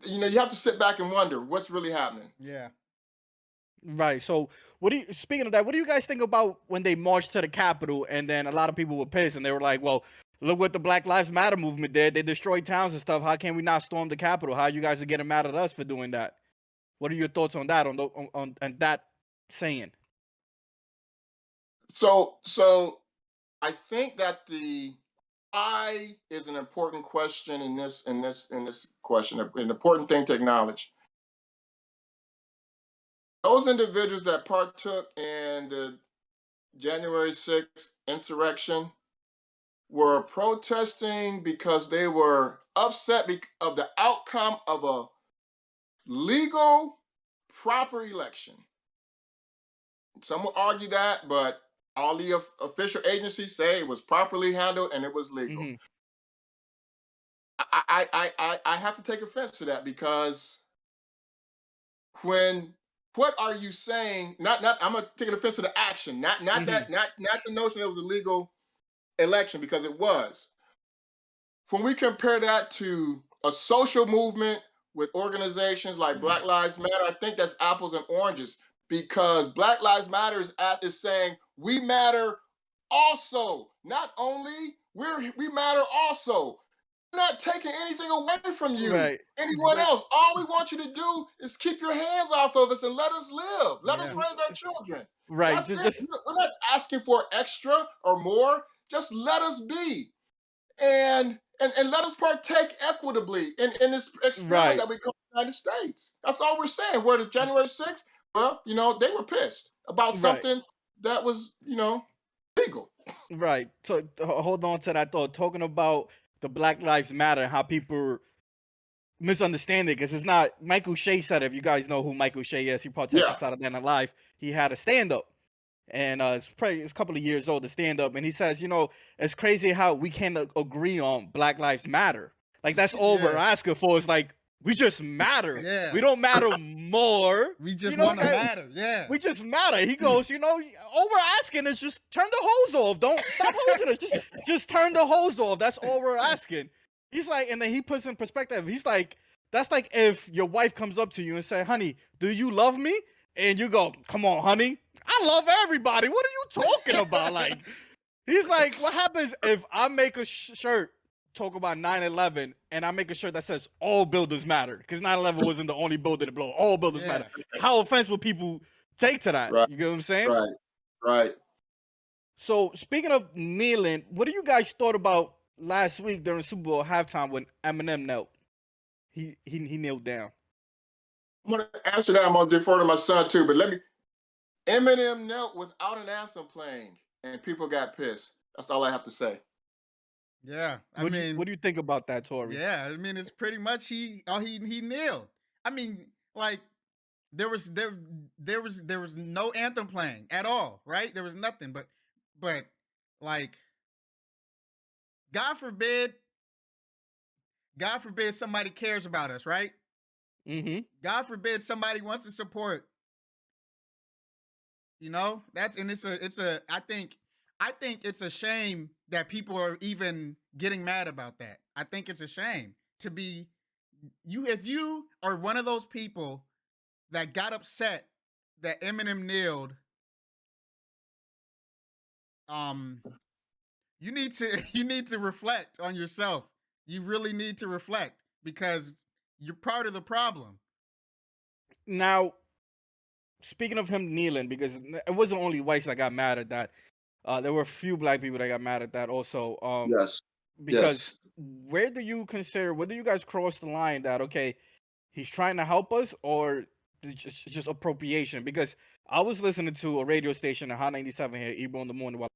you have to sit back and wonder what's really happening. Yeah. Right. So, speaking of that, what do you guys think about when they marched to the Capitol and then a lot of people were pissed and they were like, well, look what the Black Lives Matter movement did. They destroyed towns and stuff. How can we not storm the Capitol? How you guys are getting mad at us for doing that? What are your thoughts on that, on that saying? So I think that the why is an important question in this question, an important thing to acknowledge. Those individuals that partook in the January 6th insurrection were protesting because they were upset of the outcome of a legal, proper election. Some will argue that, but all the official agencies say it was properly handled and it was legal. Mm-hmm. I have to take offense to that, because what are you saying? Not I'm gonna take offense to the action, not the notion that it was a legal election, because it was. When we compare that to a social movement with organizations like Black Lives Matter, I think that's apples and oranges, because Black Lives Matter is saying we matter also. Not only we matter also. We're not taking anything away from you, anyone else. All we want you to do is keep your hands off of us and let us live. Let us raise our children. Right. That's it. We're not asking for extra or more. Just let us be. And let us partake equitably in this experiment that we call the United States. That's all we're saying. We're the January 6th. well, they were pissed about Right. something that was, legal. Right. So hold on to that thought. Talking about the Black Lives Matter, how people misunderstand it, because it's not. Michael Shea said it. If you guys know who Michael Shea is, he protested Yeah. Saturday Night Live. He had a stand up, and it's a couple of years old, the stand up, and he says, it's crazy how we can't agree on Black Lives Matter. Like that's all we're Yeah. asking for. Is like we just matter. Yeah. We don't matter more. We just want to that- matter. Yeah. We just matter. He goes, all we're asking is just turn the hose off. Don't stop hosing us. Just turn the hose off. That's all we're asking. He's like, and then he puts in perspective. He's like, that's like if your wife comes up to you and say, honey, do you love me? And you go, come on, honey. I love everybody. What are you talking about? Like, he's like, what happens if I make a shirt talk about 9/11 and I make a shirt that says all builders matter? Because 9/11 wasn't the only building to blow. All builders Yeah. matter. How offense will people take to that? Right. You get what I'm saying? Right. So speaking of kneeling, what do you guys thought about last week during Super Bowl halftime when Eminem knelt? He kneeled down. I'm going to answer that. I'm going to defer to my son too, but Eminem knelt without an anthem playing and people got pissed. That's all I have to say. Yeah. What do you think about that, Tory? Yeah, I mean, it's pretty much he nailed. I mean, like there was no anthem playing at all, right? There was nothing, but like God forbid somebody cares about us, right? Mm-hmm. God forbid somebody wants to support. I think it's a shame that people are even getting mad about that. I think it's a shame to be if you are one of those people that got upset that Eminem kneeled, you need to reflect on yourself. You really need to reflect because you're part of the problem. Now, speaking of him kneeling, because it wasn't only whites that got mad at that. There were a few black people that got mad at that also. Yes. Because where do you guys cross the line that, okay, he's trying to help us, or it's just appropriation? Because I was listening to a radio station at Hot 97 here, Ebro in the morning, while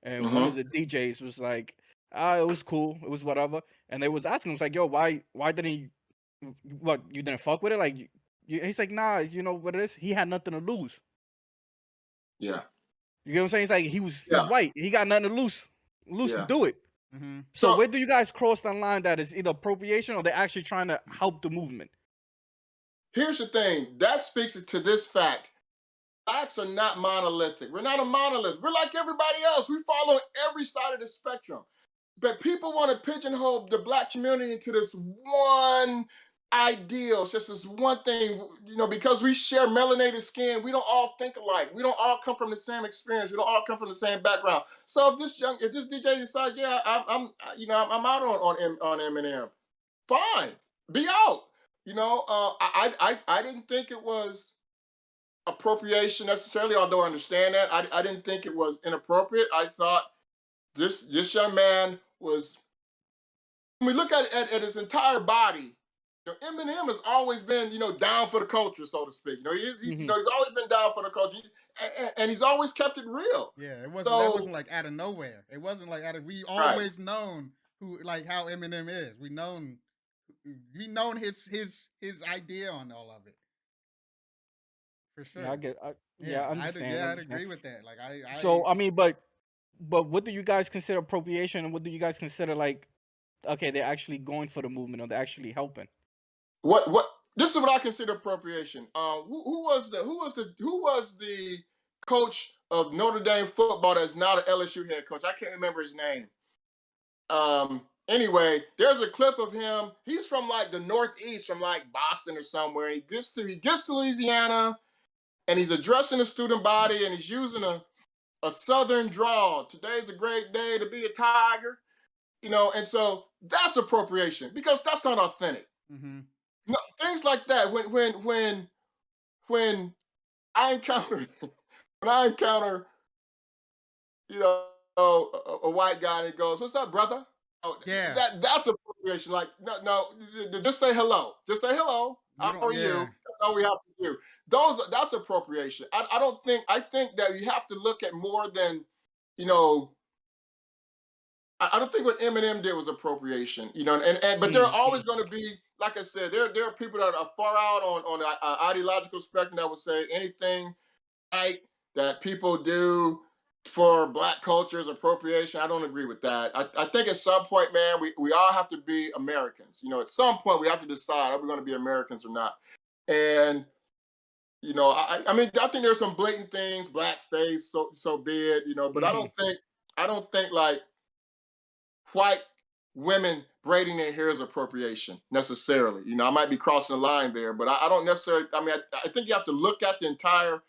and one of the DJs was like, it was cool, it was whatever, and they was asking him, was like, yo, why didn't you didn't fuck with it? Like, he's like, nah, you know what it is? He had nothing to lose. Yeah. You get what I'm saying? It's like he's Yeah. white. He got nothing to lose Yeah. to do it. Mm-hmm. So where do you guys cross the line that is either appropriation or they're actually trying to help the movement? Here's the thing. That speaks to this fact. Blacks are not monolithic. We're not a monolith. We're like everybody else. We fall on every side of the spectrum. But people want to pigeonhole the black community into this one ideal. It's just this one thing, because we share melanated skin, we don't all think alike. We don't all come from the same experience. We don't all come from the same background. So if this DJ decides, yeah, I'm out on Eminem, fine, be out. I didn't think it was appropriation necessarily, although I understand that. I didn't think it was inappropriate. I thought this young man was, when we look at his entire body, Eminem has always been, down for the culture, so to speak. He's always been down for the culture, and he's always kept it real. Yeah, that wasn't like out of nowhere. It wasn't like we always known how Eminem is. We known his idea on all of it. For sure. Yeah, I understand. I'd agree with that. Like So I mean, but what do you guys consider appropriation, and what do you guys consider like, okay, they're actually going for the movement or they're actually helping? What this is what I consider appropriation. Who was the coach of Notre Dame football that's now the LSU head coach? I can't remember his name. Anyway, there's a clip of him. He's from like the Northeast, from like Boston or somewhere. He gets to Louisiana, and he's addressing the student body, and he's using a Southern drawl. Today's a great day to be a tiger, and so that's appropriation because that's not authentic. Mm-hmm. No, things like that. When I encounter a white guy and he goes, "What's up, brother?" Oh, yeah, that's appropriation. Like, no, just say hello. Just say hello. How are you? That's all we have to do. That's appropriation. I think that you have to look at more than, you know, I don't think what Eminem did was appropriation, you know, but there are always going to be, like I said, there are people that are far out on the ideological spectrum that would say anything right that people do for Black culture is appropriation. I don't agree with that. I think at some point, man, we all have to be Americans. You know, at some point we have to decide are we going to be Americans or not. And you know, I mean, I think there's some blatant things, blackface, so be it, you know, but I don't think like white women braiding their hair is appropriation necessarily. You know, I might be crossing the line there, but I don't necessarily. I mean, I think you have to look at the entire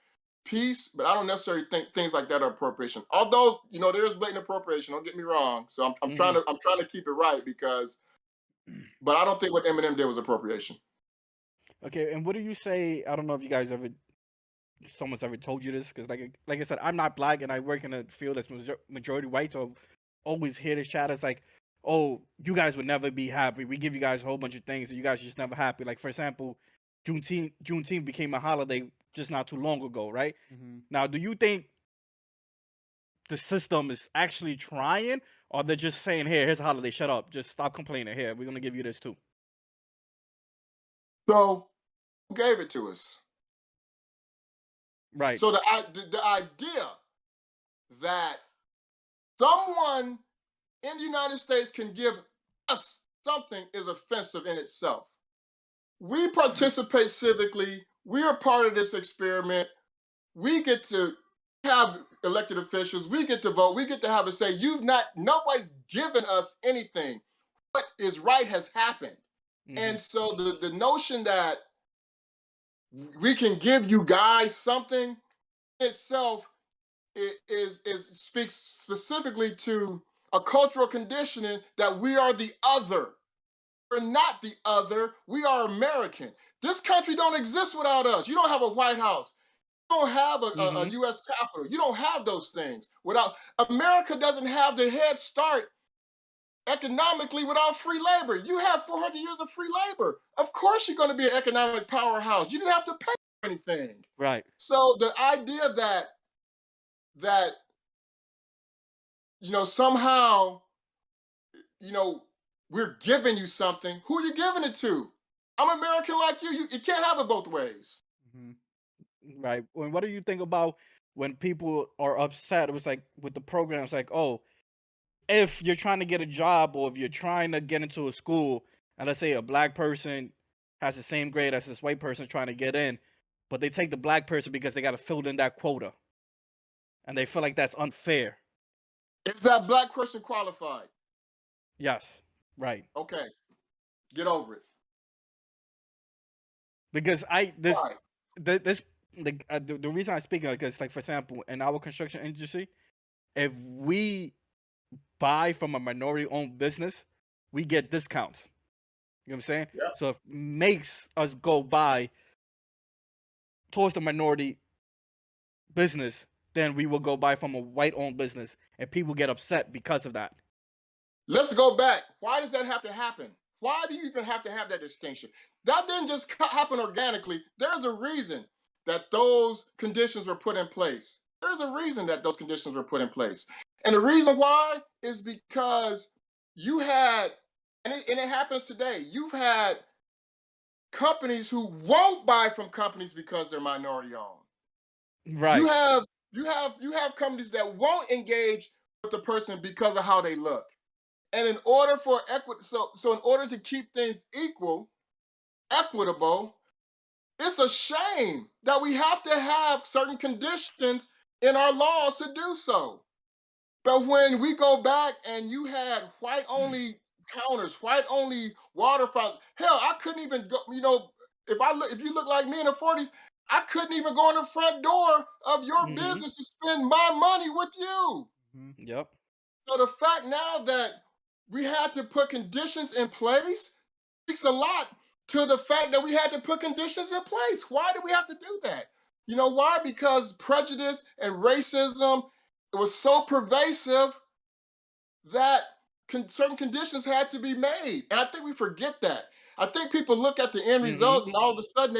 piece, but I don't necessarily think things like that are appropriation. Although, you know, there is blatant appropriation. Don't get me wrong. So I'm trying to keep it right because, but I don't think what Eminem did was appropriation. Okay, and what do you say? I don't know if you guys ever, someone's ever told you this, because like I said, I'm not Black and I work in a field that's majority white, so I always hear this chatter. It's like, oh, you guys would never be happy. We give you guys a whole bunch of things, and you guys are just never happy. Like, for example, Juneteenth became a holiday just not too long ago, right? Mm-hmm. Now, do you think the system is actually trying, or they're just saying, here's a holiday, shut up, just stop complaining, here, we're going to give you this too? So who gave it to us? Right. So the idea that someone in the United States can give us something is offensive in itself. We participate civically. We are part of this experiment. We get to have elected officials. We get to vote. We get to have a say. Nobody's given us anything. What is right has happened. Mhm. And so the notion that we can give you guys something itself is speaks specifically to a cultural conditioning that we are the other. We're not the other. We are American. This country don't exist without us. You don't have a White House. You don't have a U.S. Capitol. You don't have those things. Without America doesn't have the head start economically without free labor. You have 400 years of free labor. Of course you're going to be an economic powerhouse. You didn't have to pay for anything. Right. So the idea that you know somehow you know we're giving you something, who are you giving it to? I'm American like you. You can't have it both ways. Mm-hmm. Right. And what do you think about when people are upset? It was like with the programs, like, oh, if you're trying to get a job or if you're trying to get into a school, and let's say a Black person has the same grade as this white person trying to get in, but they take the Black person because they got to fill in that quota, and they feel like that's unfair. Is that Black person qualified? Yes. Right. Okay, get over it. Because Why? the reason I speak of it, because, like, for example, in our construction industry, if we buy from a minority-owned business, we get discounts. You know what I'm saying? Yep. So it makes us go buy towards the minority business, then we will go buy from a white-owned business, and people get upset because of that. Let's go back. Why does that have to happen? Why do you even have to have that distinction? That didn't just happen organically. There's a reason that those conditions were put in place. There's a reason that those conditions were put in place. And the reason why is because you had, and it happens today, you've had companies who won't buy from companies because they're minority owned. Right. You have companies that won't engage with the person because of how they look. And in order for equity, so in order to keep things equitable, it's a shame that we have to have certain conditions in our laws to do so. But when we go back and you had white only counters, white only water fountains, hell, I couldn't even go, you know, if you look like me in the 40s, I couldn't even go in the front door of your business to spend my money with you. Yep. So the fact now that we had to put conditions in place speaks a lot to the fact that we had to put conditions in place. Why did we have to do that? You know why? Because prejudice and racism was so pervasive that certain conditions had to be made. And I think we forget that. I think people look at the end result and all of a sudden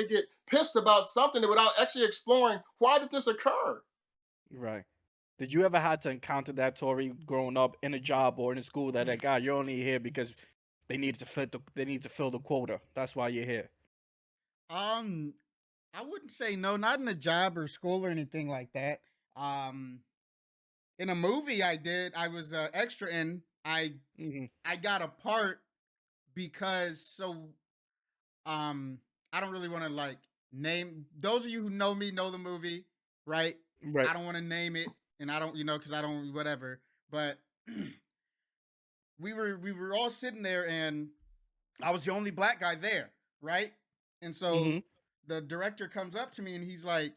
pissed about something without actually exploring why did this occur. Right. Did you ever had to encounter that, Tori, growing up in a job or in a school that like, God, you're only here because they need to fill the quota. That's why you're here. I wouldn't say no, not in a job or school or anything like that. Um, in a movie I did, I was extra in. Hmm. I got a part because I don't really want to like name those of you who know me know the movie, right? Right. I don't want to name it, and I don't, because I don't whatever. But we were all sitting there, and I was the only black guy there, right? And so Hmm. the director comes up to me and he's like,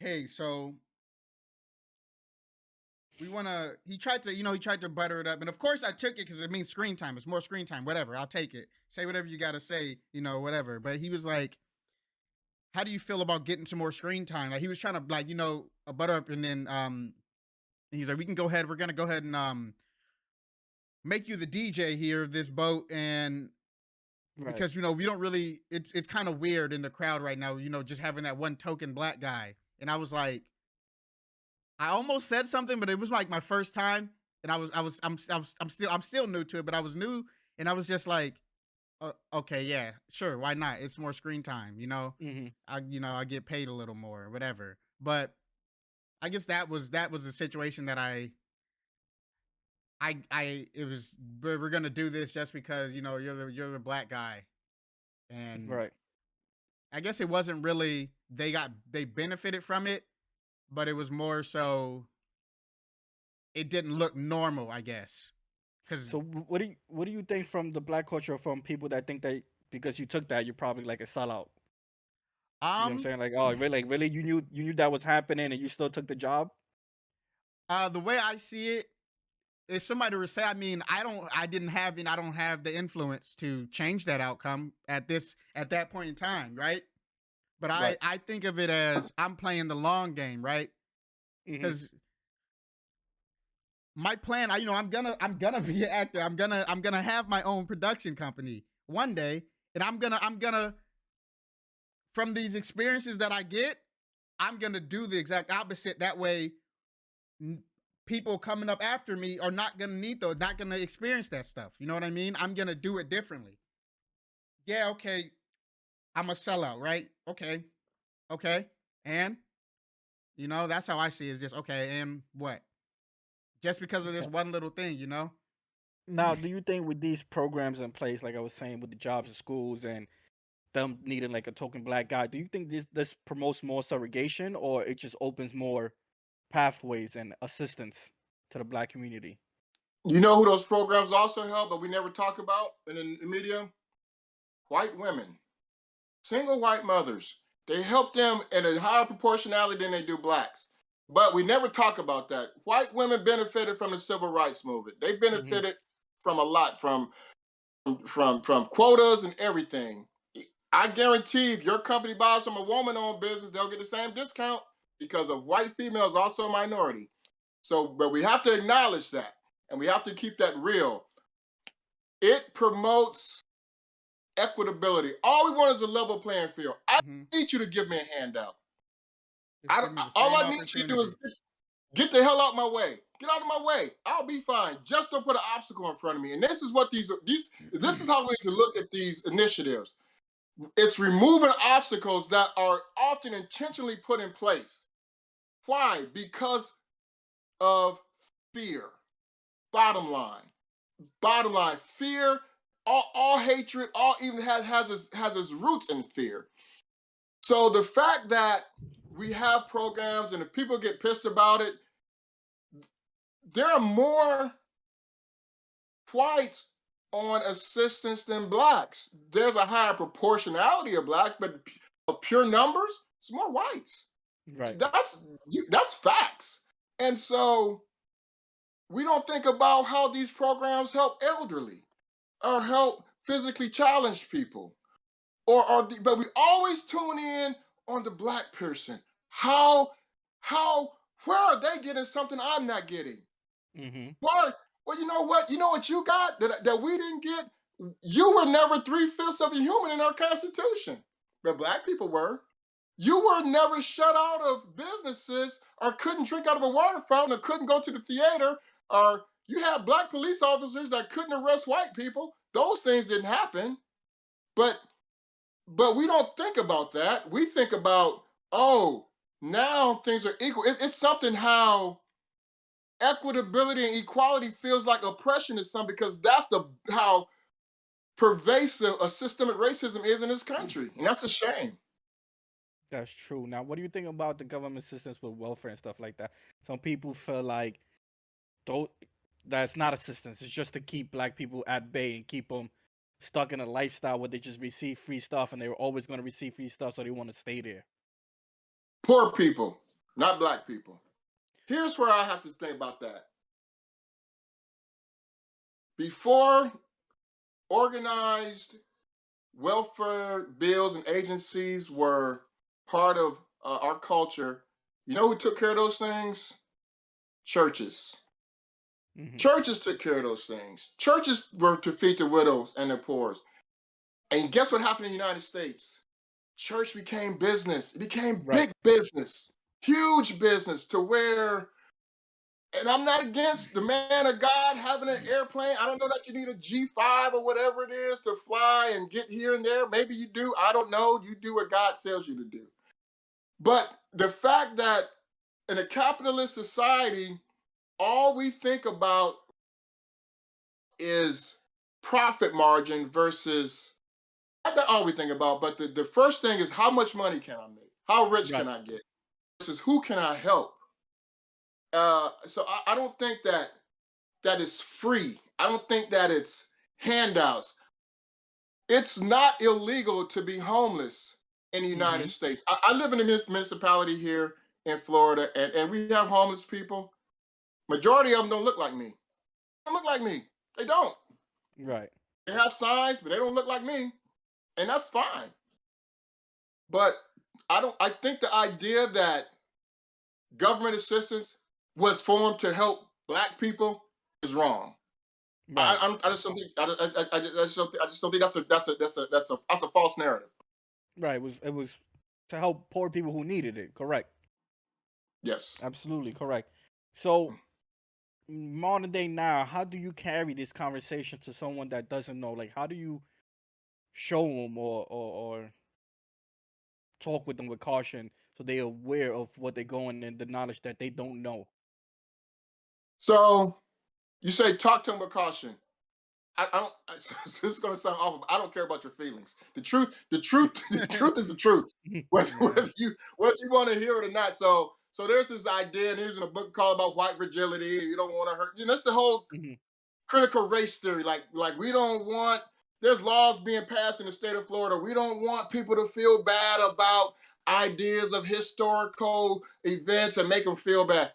"Hey, so we want to." He tried to butter it up, and of course I took it because it means screen time. It's more screen time, whatever. I'll take it. Say whatever you got to say, whatever. But he was like, "How do you feel about getting some more screen time?" Like he was trying to like butter up, and then he's like, "We can go ahead. We're gonna go ahead and make you the DJ here of this boat, and Right. because we don't really, it's kind of weird in the crowd right now, just having that one token black guy." And I was like, I almost said something, but it was like my first time, and I'm still new to it, but I was new, and I was just like, okay, yeah, sure, why not? It's more screen time, Hmm. I get paid a little more, whatever. But I guess that was a situation that it was, we're gonna do this just because you're the black guy, and Right. I guess it wasn't really they benefited from it, but it was more so it didn't look normal, I guess. Cause So what do you think from the black culture from people that think that because you took that you're probably like a sellout? You know what I'm um saying? Like, oh, really, like, really, you knew that was happening and you still took the job? the way I see it, if somebody were to say, I mean, I don't have the influence to change that outcome at that point in time, right? But Right. I think of it as I'm playing the long game, right? Hmm. Because my plan, I'm gonna be an actor. I'm gonna have my own production company one day, and I'm gonna from these experiences that I get, I'm gonna do the exact opposite. That way, people coming up after me are not gonna not gonna experience that stuff. You know what I mean? I'm gonna do it differently. Yeah, okay. I'm a sellout, right? Okay, okay, and that's how I see it. Is just okay, and what? Just because of this Okay. one little thing. Now, do you think with these programs in place, like I was saying, with the jobs in schools and them needing like a token black guy, do you think this promotes more segregation or it just opens more pathways and assistance to the black community? You know who those programs also help, but we never talk about in the media? White women, single white mothers. They help them in a higher proportionality than they do blacks. But we never talk about that. White women benefited from the civil rights movement. They Hmm. benefited from a lot, from quotas and everything. I guarantee if your company buys from a woman-owned business, they'll get the same discount because of white females also a minority. So, but we have to acknowledge that, and we have to keep that real. It promotes equitability. All we want is a level playing field. I Mm-hmm. don't need you to give me a handout. Just give me the All same I need you to do opportunity. is get the hell out my way. Get out of my way. I'll be fine. Just don't put an obstacle in front of me. And this is what this is how we can look at these initiatives. It's removing obstacles that are often intentionally put in place. Why? Because of fear. Bottom line. Bottom line. Fear. All hatred. All even has its roots in fear. So the fact that we have programs and if people get pissed about it, there are more whites on assistance than blacks. There's a higher proportionality of blacks, but of pure numbers, it's more whites. Right. That's facts. And so we don't think about how these programs help elderly or help physically challenged people. But we always tune in on the black person. How how where are they getting something I'm not getting? Hmm. Why? Well, you know what? You know what you got that we didn't get? You were never 3/5 of a human in our Constitution. but black people were. You were never shut out of businesses or couldn't drink out of a water fountain or couldn't go to the theater, or you had black police officers that couldn't arrest white people. Those things didn't happen. But we don't think about that. We think about, oh, now things are equal. It's something how equitability and equality feels like oppression is something, because that's how pervasive a systemic racism is in this country. And that's a shame. That's true. Now, what do you think about the government assistance with welfare and stuff like that? Some people feel like though that's not assistance. It's just to keep black people at bay and keep them stuck in a lifestyle where they just receive free stuff and they're always going to receive free stuff, so they want to stay there. Poor people, not black people. Here's where I have to think about that. Before organized welfare bills and agencies were part of our culture, you know who took care of those things? Churches. Mm-hmm. Churches took care of those things. Churches were to feed the widows and the poor. And guess what happened in the United States? Church became business. It became big business, huge business, to where, and I'm not against the man of God having an airplane. I don't know that you need a G5 or whatever it is to fly and get here and there. Maybe you do. I don't know. You do what God tells you to do. But the fact that in a capitalist society, all we think about is profit margin versus, not that all we think about, but the first thing is, how much money can I make? How rich can I get? Versus who can I help? So I don't think that is free. I don't think that it's handouts. It's not illegal to be homeless in the United States. I live in a municipality here in Florida, and we have homeless people. Majority of them don't look like me. They don't look like me. They don't. Right. They have signs, but they don't look like me. And that's fine. But I think the idea that government assistance was formed to help black people is wrong. Right. I just don't think I just don't think that's a false narrative. Right. It was to help poor people who needed it. Correct. Yes. Absolutely correct. So modern day now, how do you carry this conversation to someone that doesn't know? Like, how do you show them or talk with them with caution so they're aware of what they're going and the knowledge that they don't know? So you say talk to them with caution. I don't. This is going to sound awful. But I don't care about your feelings. The truth is the truth. Whether you want to hear it or not. So there's this idea, and here's in a book called about white fragility. You don't want to hurt. You know, that's the whole critical race theory. Like we don't want. There's laws being passed in the state of Florida. We don't want people to feel bad about ideas of historical events and make them feel bad.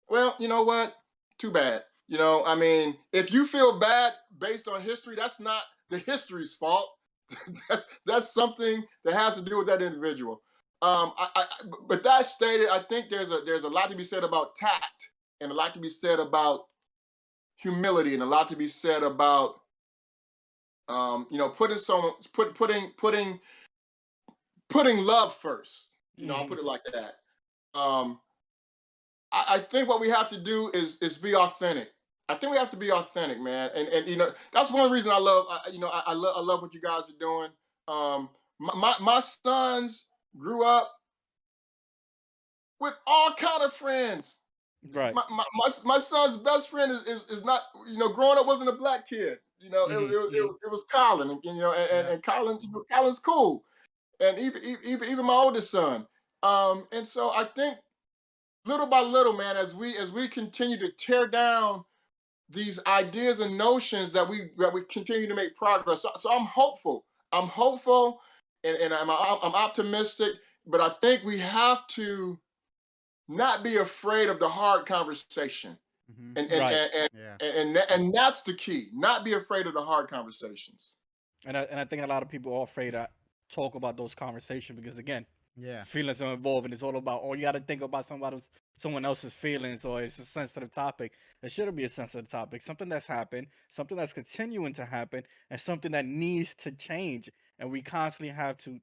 Well, you know what? Too bad. You know, I mean, if you feel bad based on history, that's not the history's fault. that's something that has to do with that individual. But that stated, I think there's a lot to be said about tact, and a lot to be said about humility, and a lot to be said about putting love first. You know, I'll put it like that. I think what we have to do is be authentic. I think we have to be authentic, man. And you know, that's one reason I love I love what you guys are doing. My sons grew up with all kind of friends. Right. My son's best friend is not, you know, growing up wasn't a black kid. You know, it was Colin, and you know, and Colin, you know, Colin's cool, and even my oldest son. And so I think little by little, man, as we continue to tear down these ideas and notions, that we continue to make progress. So I'm hopeful. I'm hopeful, and I'm optimistic. But I think we have to not be afraid of the hard conversation, and that's the key. Not be afraid of the hard conversations. And I think a lot of people are afraid to talk about those conversations because, again, feelings are involved, and it's all about, you got to think about someone else's feelings, or it's a sensitive topic. It shouldn't be a sensitive topic. Something that's happened, something that's continuing to happen, and something that needs to change. And we constantly have to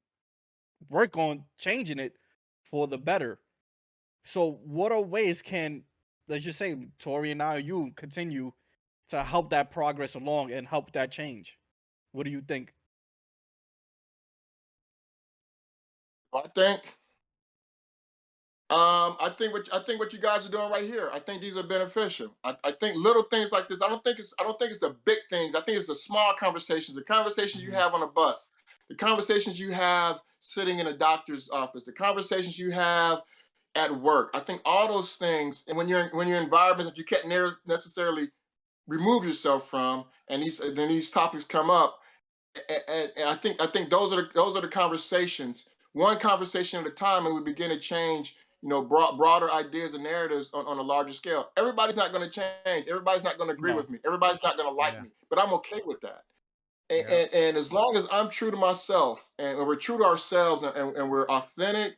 work on changing it for the better. So what are ways can, let's just say, Tori and I or you continue to help that progress along and help that change? What do you think? I think I think what you guys are doing right here. I think these are beneficial. I think little things like this. I don't think it's the big things. I think it's the small conversations. The conversations you have on a bus, the conversations you have sitting in a doctor's office, the conversations you have at work. I think all those things, and when you're in environments that you can't necessarily remove yourself from, and these topics come up, and I think those are the conversations, one conversation at a time, and we begin to change, broader ideas and narratives on a larger scale. Everybody's not going to change. Everybody's not going to agree No. with me. Everybody's not going to like Yeah. me, but I'm okay with that. Yeah. And as long as I'm true to myself, and we're true to ourselves, and we're authentic,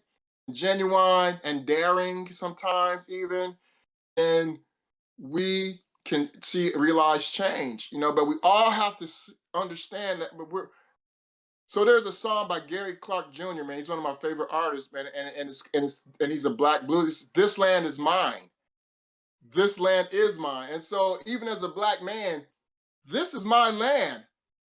genuine, and daring sometimes even, and we can realize change, but we all have to understand that we're. So there's a song by Gary Clark Jr. Man, he's one of my favorite artists, man, and he's a black blues. This land is mine. This land is mine. And so even as a black man, this is my land.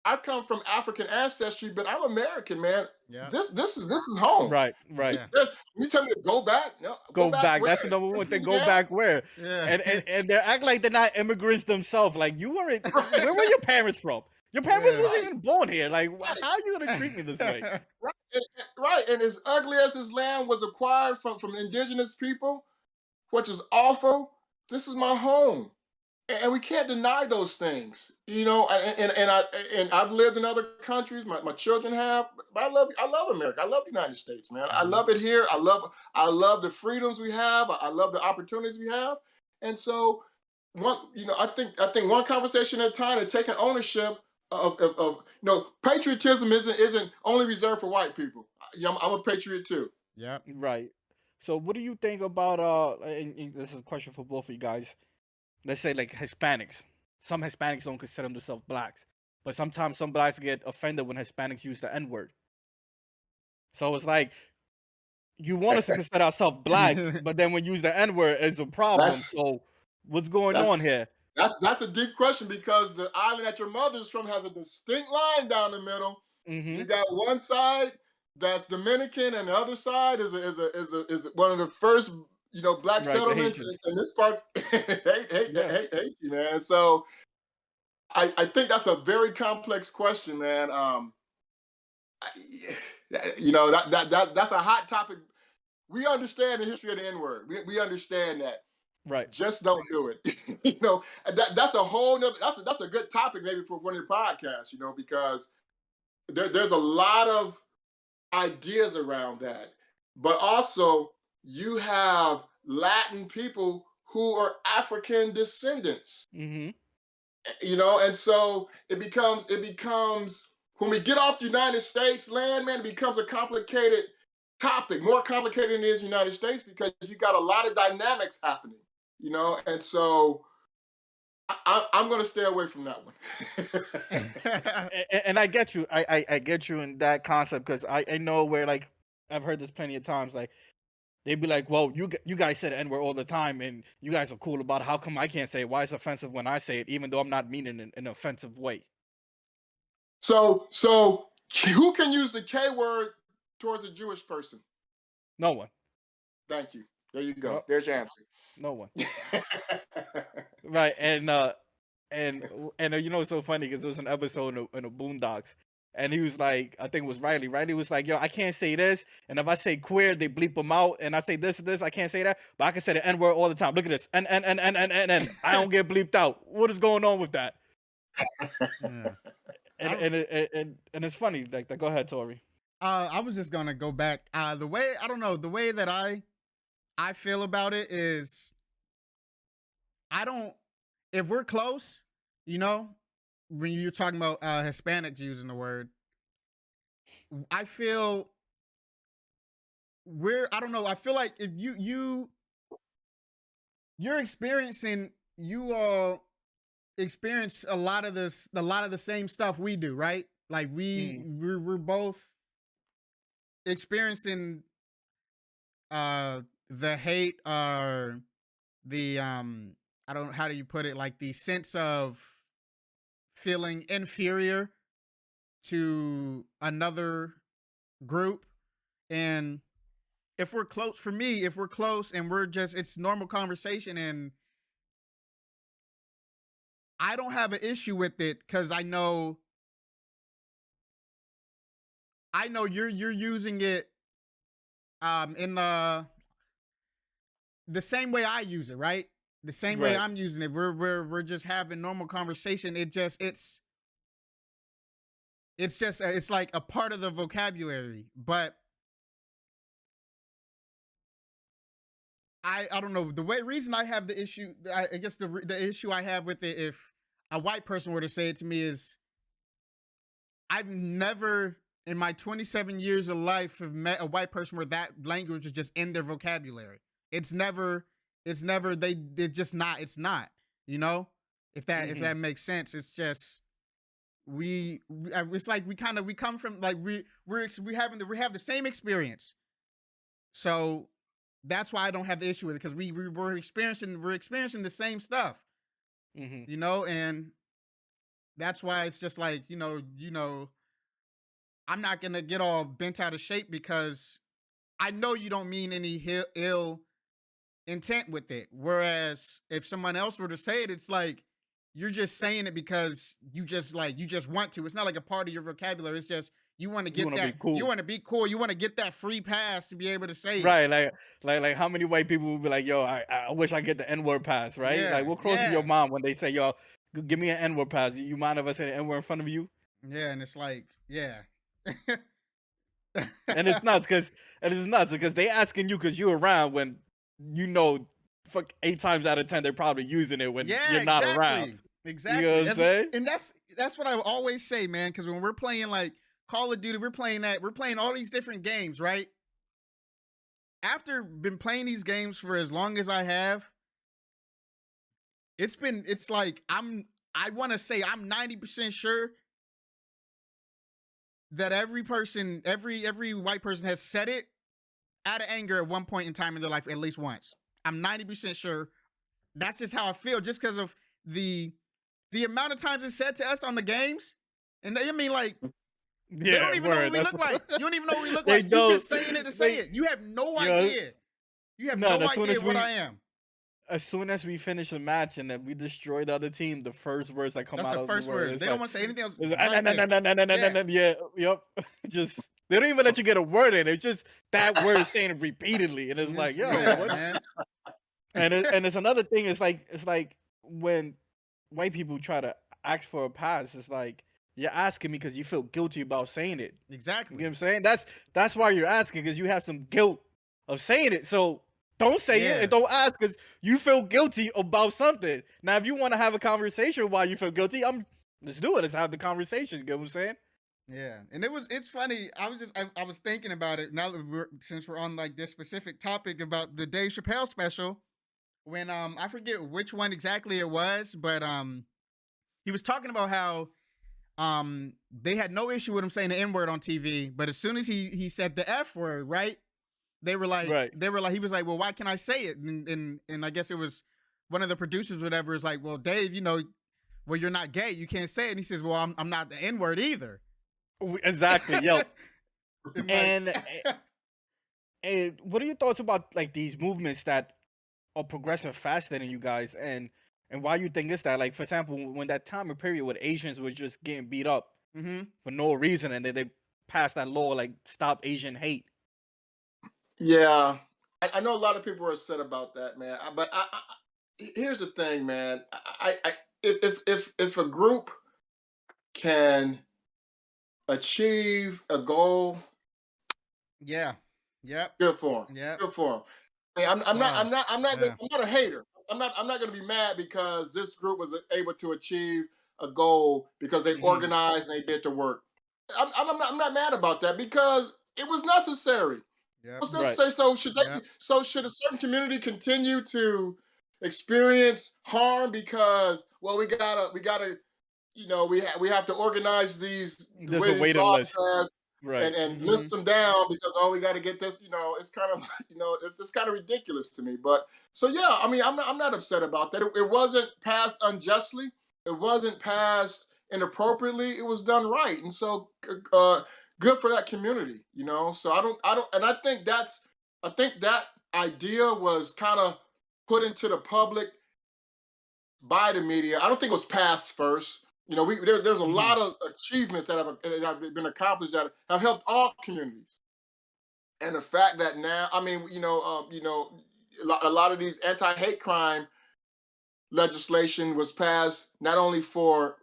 I come from African ancestry, but I'm American, man. Yeah. This is home. Right, right. Yeah. You tell me to go back? No, Go back. where? That's the number one thing. Go Louisiana? back where? Yeah. And they act like they're not immigrants themselves. Like you weren't. Right. Where were your parents from? Your parents Yeah. wasn't even born here. Like Right. how are you gonna treat me this way? Right. Right. And as ugly as this land was acquired from indigenous people, which is awful, this is my home. And we can't deny those things, and I've lived in other countries. My children have, but I love America. I love the United States, man. I love it here. I love the freedoms we have. I love the opportunities we have. And so, I think one conversation at a time, and taking ownership patriotism isn't only reserved for white people. I'm a patriot too. Yeah. Right. So what do you think about and this is a question for both of you guys. Let's say like Hispanics. Some Hispanics don't consider themselves blacks, but sometimes some blacks get offended when Hispanics use the N word. So it's like you want us to consider ourselves black, but then when you use the N word, it's a problem. That's So what's going that's on here? that's a deep question, because the island that your mother's from has a distinct line down the middle. You Mm-hmm. got one side that's Dominican, and the other side is one of the first black Right, the settlements Haitians. in this part. Yeah. Haiti, man. So I think that's a very complex question, man. That's a hot topic. We understand the history of the N word. We understand that. Right. Just don't do it. That's a whole nother. That's a good topic maybe for one of your podcasts. Because there's a lot of ideas around that, but also you have Latin people who are African descendants. Mm-hmm. And so it becomes when we get off the United States land, man, it becomes a complicated topic, more complicated than it is United States, because you got a lot of dynamics happening. And so I'm going to stay away from that one. And I get you. I get you in that concept because I know where like I've heard this plenty of times. Like they'd be like, "Well, you guys say the N word all the time, and you guys are cool about it. How come I can't say it? Why is it offensive when I say it, even though I'm not meaning it in an offensive way?" So who can use the K word towards a Jewish person? No one. Thank you. There you go. No, There's your answer. no one. Right. And it's so funny because there was an episode in the Boondocks, and he was like, I think it was Riley. Riley was like, "Yo, I can't say this, and if I say queer, they bleep them out, and I say this, I can't say that, but I can say the N word all the time. Look at this, and I don't get bleeped out. What is going on with that?" Yeah. And it's funny. Like, go ahead, Tori. I was just gonna go back. The way I don't know, the way that I feel about it is, I don't. If we're close, when you're talking about Hispanics using the word, I feel I don't know. I feel like if you're experiencing, you all experience a lot of the same stuff we do, right? Like we're both experiencing the hate or the I don't how do you put it, like the sense of feeling inferior to another group. And if we're close, for me, if we're close and we're just, it's normal conversation, and I don't have an issue with it because I know you're using it in the same way I use it, right? The same way Right. I'm using it. We're just having normal conversation. It's like a part of the vocabulary. But I don't know, the reason I have the issue. I guess the issue I have with it, if a white person were to say it to me, is I've never in my 27 years of life have met a white person where that language is just in their vocabulary. It's just not, it's not, you know, if that makes sense. It's just, it's like we come from, like, we have the same experience. So that's why I don't have the issue with it, because we're experiencing the same stuff, you know, and that's why it's just like, you know, I'm not gonna get all bent out of shape because I know you don't mean any ill intent with it. Whereas if someone else were to say it, it's like you're just saying it because you just want to. It's not like a part of your vocabulary. It's just you want to get that. Cool. You want to be cool. You want to get that free pass to be able to say right, it. Like how many white people would be like, yo, I wish I get the N-word pass, right? Yeah, like what crosses your mind when they say, yo, give me an N-word pass? You mind if I say the N-word in front of you? Yeah, and it's like, yeah. And it's nuts because they asking you because you're around when you know, fuck, 8 times out of 10 they're probably using it when you're not around. Exactly. You know what I'm saying? And that's what I always say, man. Because when we're playing like Call of Duty, we're playing all these different games, right? After been playing these games for as long as I have, it's like I want to say I'm 90% sure that every white person has said it out of anger at one point in time in their life, at least once. I'm 90% sure. That's just how I feel, just because of the amount of times it's said to us on the games. And I mean, like, they don't even know what we look like. You don't even know what we look like. You're just saying it to say it. You have no idea. You have no idea what I am. As soon as we finish a match and that we destroy the other team, the first words that come out of the first word. They don't want to say anything else. Yeah, yep. Just they don't even let you get a word in. It's just that word saying it repeatedly, and it's like, yo, what? Man. And it's another thing. It's like when white people try to ask for a pass. It's like you're asking me because you feel guilty about saying it. Exactly. You know what I'm saying? That's why you're asking, because you have some guilt of saying it. So don't say it and don't ask because you feel guilty about something. Now, if you want to have a conversation while you feel guilty, let's do it. Let's have the conversation. You get what I'm saying? Yeah, and it's funny. I was thinking about it now that since we're on like this specific topic about the Dave Chappelle special, when I forget which one exactly it was, but he was talking about how they had no issue with him saying the N-word on TV, but as soon as he said the F word, right? They were like, he was like, well, why can't I say it? And I guess it was one of the producers, whatever, is like, well, Dave, you know, well, you're not gay, you can't say it. And he says, well, I'm not the N-word either. Exactly. Yo. and what are your thoughts about like these movements that are progressing faster than you guys, and why you think it's that? Like, for example, when that time and period when Asians were just getting beat up for no reason, and then they passed that law like stop Asian hate. Yeah, I know a lot of people are upset about that, man. But here's the thing, man. If a group can achieve a goal, good for them. Good for them. I mean, I'm not a hater. I'm not going to be mad because this group was able to achieve a goal because they organized and they did the work. I'm not mad about that because it was necessary. It was necessary. Right. So should a certain community continue to experience harm because, well, we gotta, you know, we have to organize these There's a waiting list. Right. and list them down because we got to get this. It's kind of it's kind of ridiculous to me. But so yeah, I mean, I'm not upset about that. It wasn't passed unjustly. It wasn't passed inappropriately. It was done right, and so good for that community. So I don't, and I think that idea was kind of put into the public by the media. I don't think it was passed first. There's a Hmm. lot of achievements that have been accomplished that have helped all communities. And the fact that now, I mean, a lot of these anti-hate crime legislation was passed not only for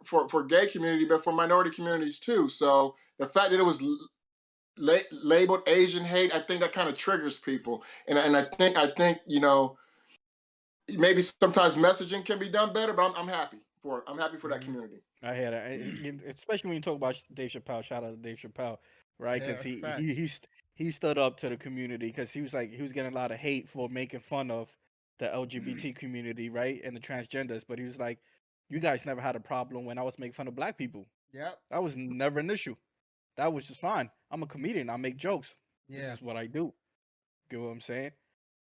gay community but for minority communities too. So the fact that it was labeled Asian hate, I think that kind of triggers people. And I think maybe sometimes messaging can be done better, but I'm happy for it. I'm happy for that Mhm. community. I hear that, especially when you talk about Dave Chappelle. Shout out to Dave Chappelle, right? Because Yeah, facts. he stood up to the community because he was like he was getting a lot of hate for making fun of the LGBT community, right, and the transgenders. But he was like, you guys never had a problem when I was making fun of black people. Yep. That was never an issue. That was just fine. I'm a comedian. I make jokes. This Yeah. is what I do. Get what I'm saying?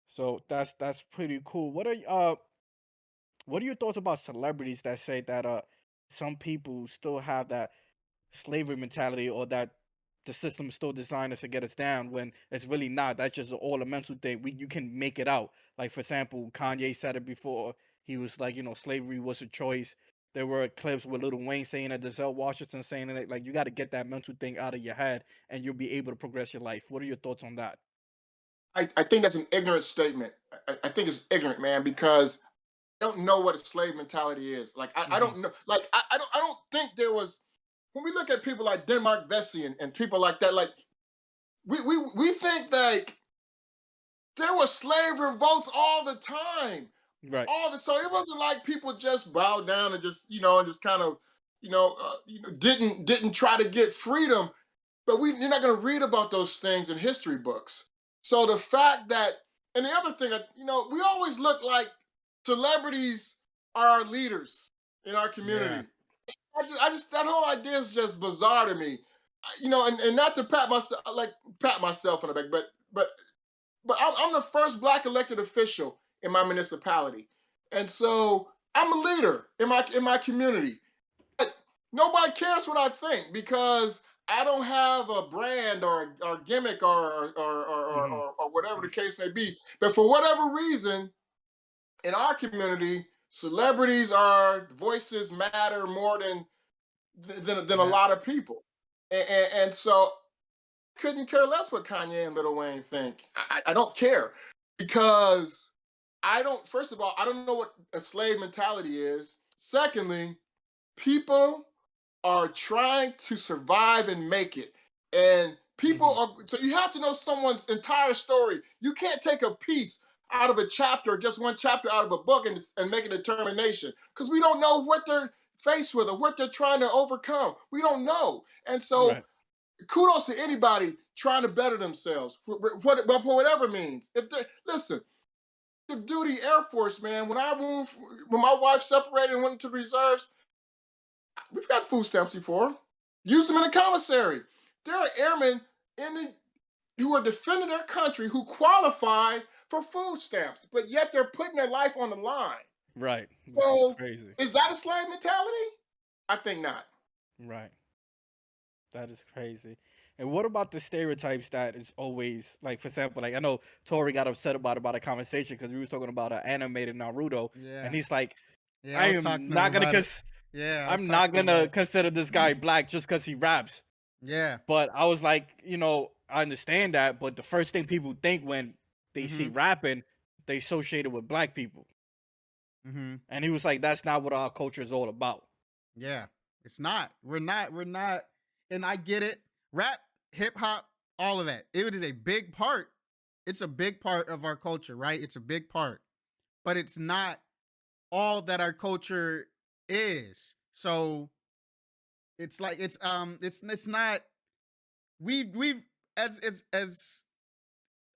So that's pretty cool. What are your thoughts about celebrities that say that some people still have that slavery mentality or that the system is still designed us to get us down when it's really not. That's just all a mental thing. You can make it out. Like for example, Kanye said it before. He was like, slavery was a choice. There were clips with Lil Wayne saying it, Denzel Washington saying it. Like you got to get that mental thing out of your head, and you'll be able to progress your life. What are your thoughts on that? I think that's an ignorant statement. I think it's ignorant, man, because I don't know what a slave mentality is. Like I Hmm. don't know. Like I don't think there was, when we look at people like Denmark Vesey and people like that. Like we think like there were slave revolts all the time. Right. So it wasn't like people just bowed down and just kind of didn't try to get freedom. But you're not going to read about those things in history books. So the fact that, and the other thing, we always look like celebrities are our leaders in our Yeah. community. I just that whole idea is just bizarre to me. And not to pat myself on the back, but I'm the first black elected official in my municipality, and so I'm a leader in my community. But nobody cares what I think because I don't have a brand or gimmick Hmm. or whatever the case may be. But for whatever reason, in our community, celebrities are voices matter more than a Yeah. lot of people, and so couldn't care less what Kanye and Lil Wayne think. I don't care because I don't. First of all, I don't know what a slave mentality is. Secondly, people are trying to survive and make it. And people Hmm. are, so you have to know someone's entire story. You can't take a piece out of a chapter, just one chapter out of a book and make a determination because we don't know what they're faced with or what they're trying to overcome. We don't know. And so Right. kudos to anybody trying to better themselves for whatever means. If they listen, the duty Air Force, man, when my wife separated and went into the reserves, we've got food stamps before. Used them in the commissary. There are airmen in the who are defending their country who qualify for food stamps, but yet they're putting their life on the line. Right. Which is So crazy. is that a slave mentality? I think not. Right. That is crazy. And what about the stereotypes that is always like, for example, like I know Tori got upset about a conversation because we was talking about an animated Naruto, and Yeah. he's like, Yeah. I I was am talking to him not gonna about it. Yeah, I was I'm not talking to him about gonna it. consider this guy black just because he raps. Yeah. But I was like, I understand that, but the first thing people think when they see Mhm. rapping, they associate it with black people. Mhm. And he was like, that's not what our culture is all about. Yeah. It's not. We're not. And I get it. Rap, hip hop, all of that. It is a big part. It's a big part of our culture, right? It's a big part. But it's not all that our culture is. So it's like it's not we've as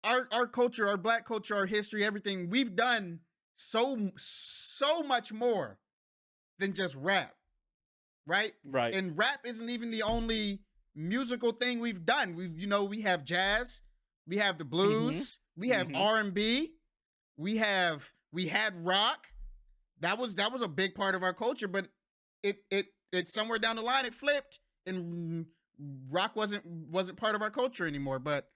our culture, our black culture, our history, everything, we've done so much more than just rap, right? Right. And rap isn't even the only musical thing we've done. We have jazz, we have the Mm-hmm. blues, we have Mm-hmm. R&B, we had rock. That was a big part of our culture, but it somewhere down the line it flipped and rock wasn't part of our culture anymore. But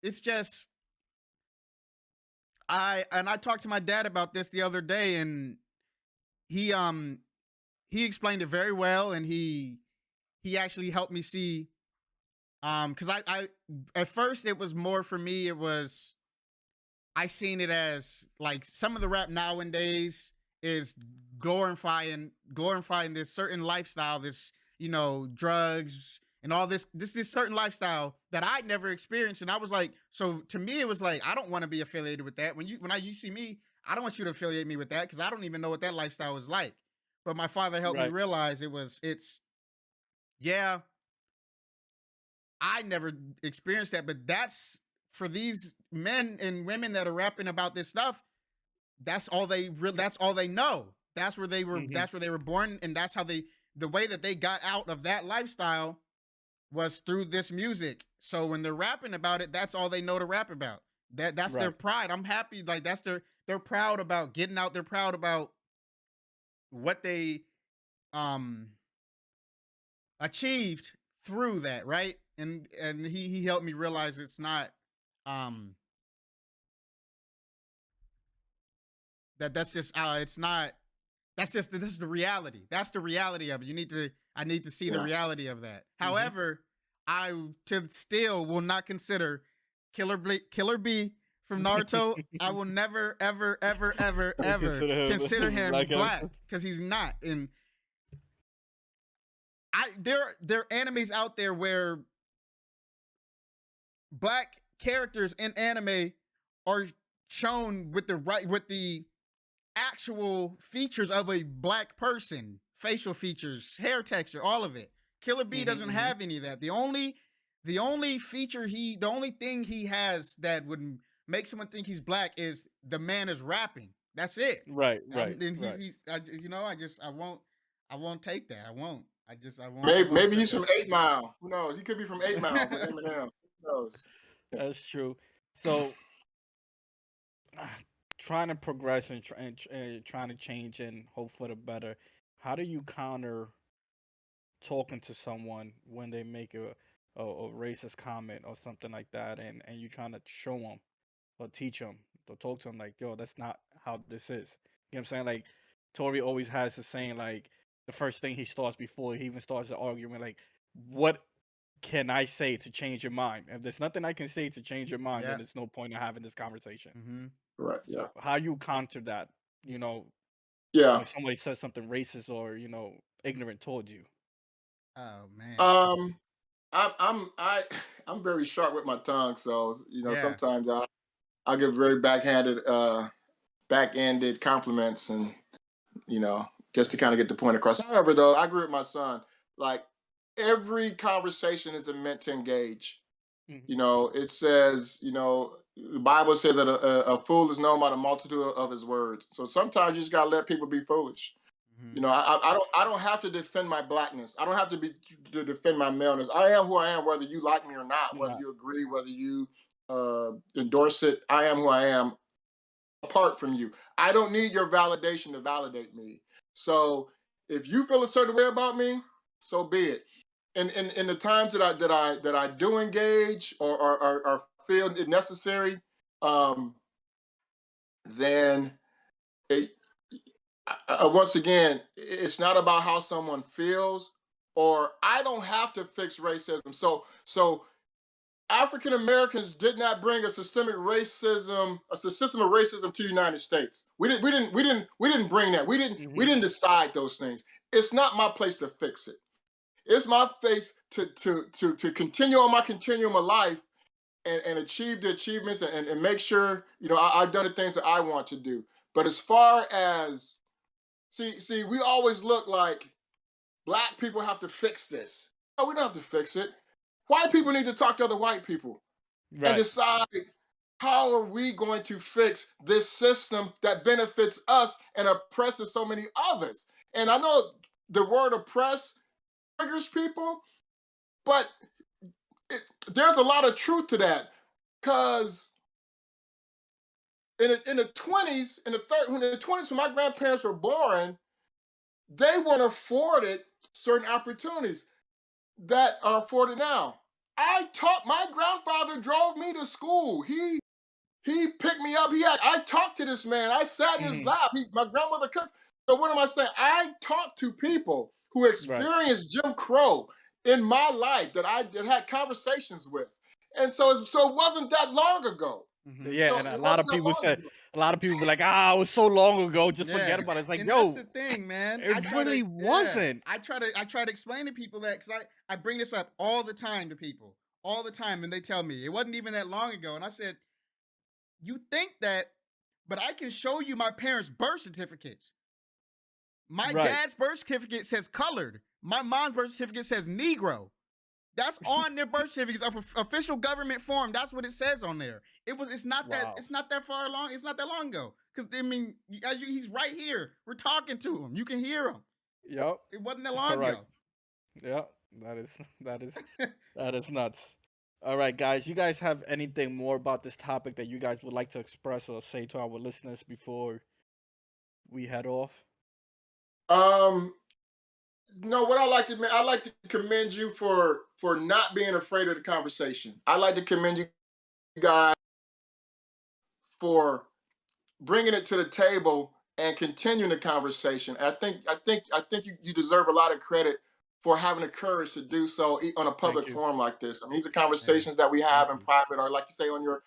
it's just I talked to my dad about this the other day, and he explained it very well, and he actually helped me see, because I at first it was more for me, it was, I seen it as like some of the rap nowadays is glorifying this certain lifestyle, this drugs and all this certain lifestyle that I'd never experienced, and I was like, so to me it was like, I don't want to be affiliated with that. When you see me, I don't want you to affiliate me with that because I don't even know what that lifestyle was like. But my father helped me Right. realize it's yeah, I never experienced that, but that's for these men and women that are rapping about this stuff. That's all they that's all they know. That's where they were. Mm-hmm. That's where they were born, and that's how the way that they got out of that lifestyle was through this music. So when they're rapping about it, that's all they know to rap about. That's their Right. pride. I'm happy. Like that's they're proud about getting out. They're proud about what they um achieved through that, right? And he helped me realize it's not um that's just it's not, that's just, this is the reality. That's the reality of it. I need to see the Yeah. reality of that. Mm-hmm. However, I still will not consider Killer B from Naruto. I will never ever ever ever ever consider him Black black because he's not. And there are animes out there where black characters in anime are shown with the actual features of a black person, facial features, hair texture, all of it. Killer B Mm-hmm. doesn't Mm-hmm. have any of that. The only thing he has that would make someone think he's black is the man is rapping. That's it. Right. Right. And Right. I won't take that. I won't Maybe he's accept from that. 8 Mile. Who knows? He could be from 8 Mile with Eminem. Who knows? That's true. So trying to progress and, trying to change and hope for the better. How do you counter talking to someone when they make a racist comment or something like that, and you trying to show them or teach them or talk to them like, yo, that's not how this is. You know what I'm saying? Like, Tory always has the saying, like, the first thing he starts before he even starts the argument, like, what can I say to change your mind? If there's nothing I can say to change your mind, Yeah. then there's no point in having this conversation. Mm-hmm. Right. Yeah. So how you counter that, Yeah. when somebody says something racist or, ignorant towards you? Oh man. I'm very sharp with my tongue, so Yeah. sometimes I give very back-ended compliments, and just to kind of get the point across. However, though, I agree with my son. Like, every conversation is meant to engage. Mm-hmm. It says, the Bible says that a fool is known by the multitude of his words. So sometimes you just gotta let people be foolish. Mm-hmm. I don't have to defend my blackness. I don't have to defend my maleness. I am who I am, whether you like me or not, whether you agree, whether you endorse it. I am who I am, apart from you. I don't need your validation to validate me. So if you feel a certain way about me, so be it. And in the times that I do engage or feel it necessary, then once again, it's not about how someone feels, or I don't have to fix racism. So African Americans did not bring a system of racism to the United States. We didn't bring that. We didn't decide those things. It's not my place to fix it. It's my place to continue on my continuum of life and achieve the achievements and make sure I've done the things that I want to do. But as far as see, we always look like black people have to fix this. No, we don't have to fix it. White people need to talk to other white people and decide, how are we going to fix this system that benefits us and oppresses so many others? And I know the word oppress triggers people, But there's a lot of truth to that, because in the 20s, when my grandparents were born, they weren't afforded certain opportunities that are afforded now. My grandfather drove me to school. He picked me up. I talked to this man. I sat in his lap. My grandmother cooked. So what am I saying? I talked to people who experienced Jim Crow in my life that had conversations with. And so it wasn't that long ago. Yeah, So and a it lot wasn't of that people long said, ago. a lot of people be like, it was so long ago, just forget Yeah. about it. It's like, And yo, that's the thing, man. it really wasn't. I try to explain to people that, because I bring this up all the time to people, all the time, and they tell me it wasn't even that long ago. And I said, you think that, but I can show you my parents' birth certificates. My dad's birth certificate says colored. My mom's birth certificate says Negro. That's on their birth certificates of official government form. That's what it says on there. It's not that far along. It's not that long ago. Because I mean, he's right here. We're talking to him. You can hear him. Yep. It wasn't that long ago. Yeah, that is nuts. All right, guys. You guys have anything more about this topic that you guys would like to express or say to our listeners before we head off? No, what I like to commend you for not being afraid of the conversation. I like to commend you guys for bringing it to the table and continuing the conversation. I think you deserve a lot of credit for having the courage to do so on a public forum like this. I mean, these are conversations that we have in private, or like you say on your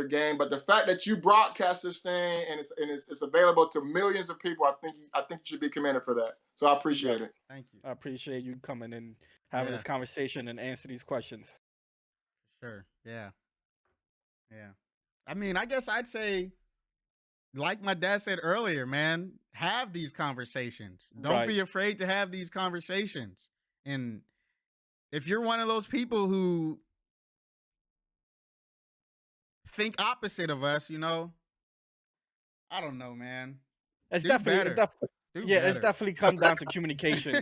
game. But the fact that you broadcast this thing and it's available to millions of people, I think you should be commended for that. So I appreciate it. Thank you. I appreciate you coming and having this conversation and answer these questions. Sure. Yeah. Yeah. I mean, I guess I'd say, like my dad said earlier, man, have these conversations. Don't be afraid to have these conversations. And if you're one of those people who think opposite of us, I don't know, man. It's definitely come down to communication.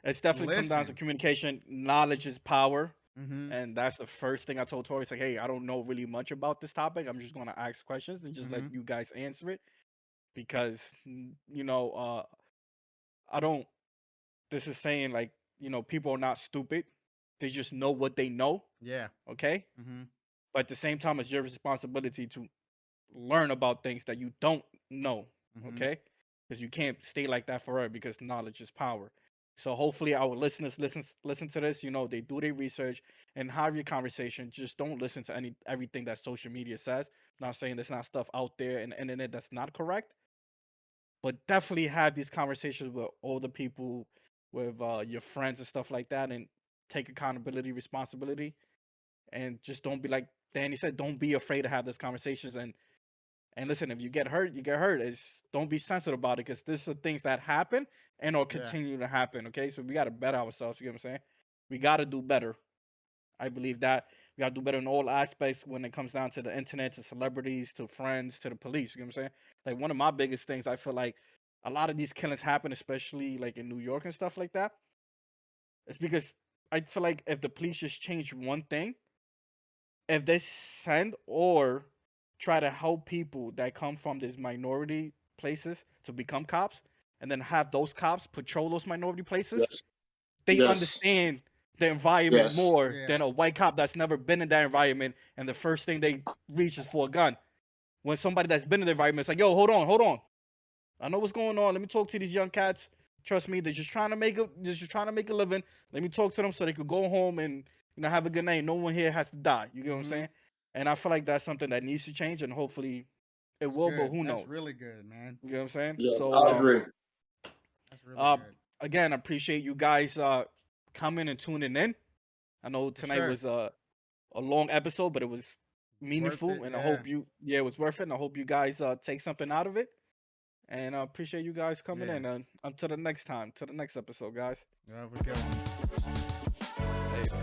It's definitely come down to communication. Knowledge is power. And that's the first thing I told Tori. It's like, hey, I don't know really much about this topic. I'm just going to ask questions and just let you guys answer it. Because, this is saying, like, people are not stupid. They just know what they know. Yeah. Okay? But at the same time, it's your responsibility to learn about things that you don't know. Okay? Because you can't stay like that forever, because knowledge is power. So hopefully our listeners listen to this. They do their research and have your conversation. Just don't listen to everything that social media says. I'm not saying there's not stuff out there in the internet that's not correct, but definitely have these conversations with older people, with your friends and stuff like that, and take accountability, responsibility, and just don't be like Danny said. Don't be afraid to have those conversations. And listen, if you get hurt, you get hurt. Don't be sensitive about it, because these are things that happen and will continue to happen. Okay, so we got to better ourselves. You know what I'm saying? We got to do better. I believe that we got to do better in all aspects when it comes down to the internet, to celebrities, to friends, to the police. You know what I'm saying? Like, one of my biggest things, I feel like a lot of these killings happen, especially like in New York and stuff like that. It's because I feel like if the police just change one thing, if they send or try to help people that come from these minority places to become cops, and then have those cops patrol those minority places, they understand the environment more than a white cop that's never been in that environment, and the first thing they reach is for a gun. When somebody that's been in the environment is like, yo, hold on. I know what's going on. Let me talk to these young cats. Trust me, they're just trying to make a living. Let me talk to them so they could go home and have a good night. No one here has to die. You get what I'm saying? And I feel like that's something that needs to change, and hopefully it will. But who knows? That's really good, man. You know what I'm saying? Yeah, so I agree. That's really good. Again, I appreciate you guys coming and tuning in. I know tonight was a long episode, but it was meaningful, and I hope it was worth it. And I hope you guys take something out of it. And I appreciate you guys coming in. Until the next time, to the next episode, guys. Yeah, we're going. Later.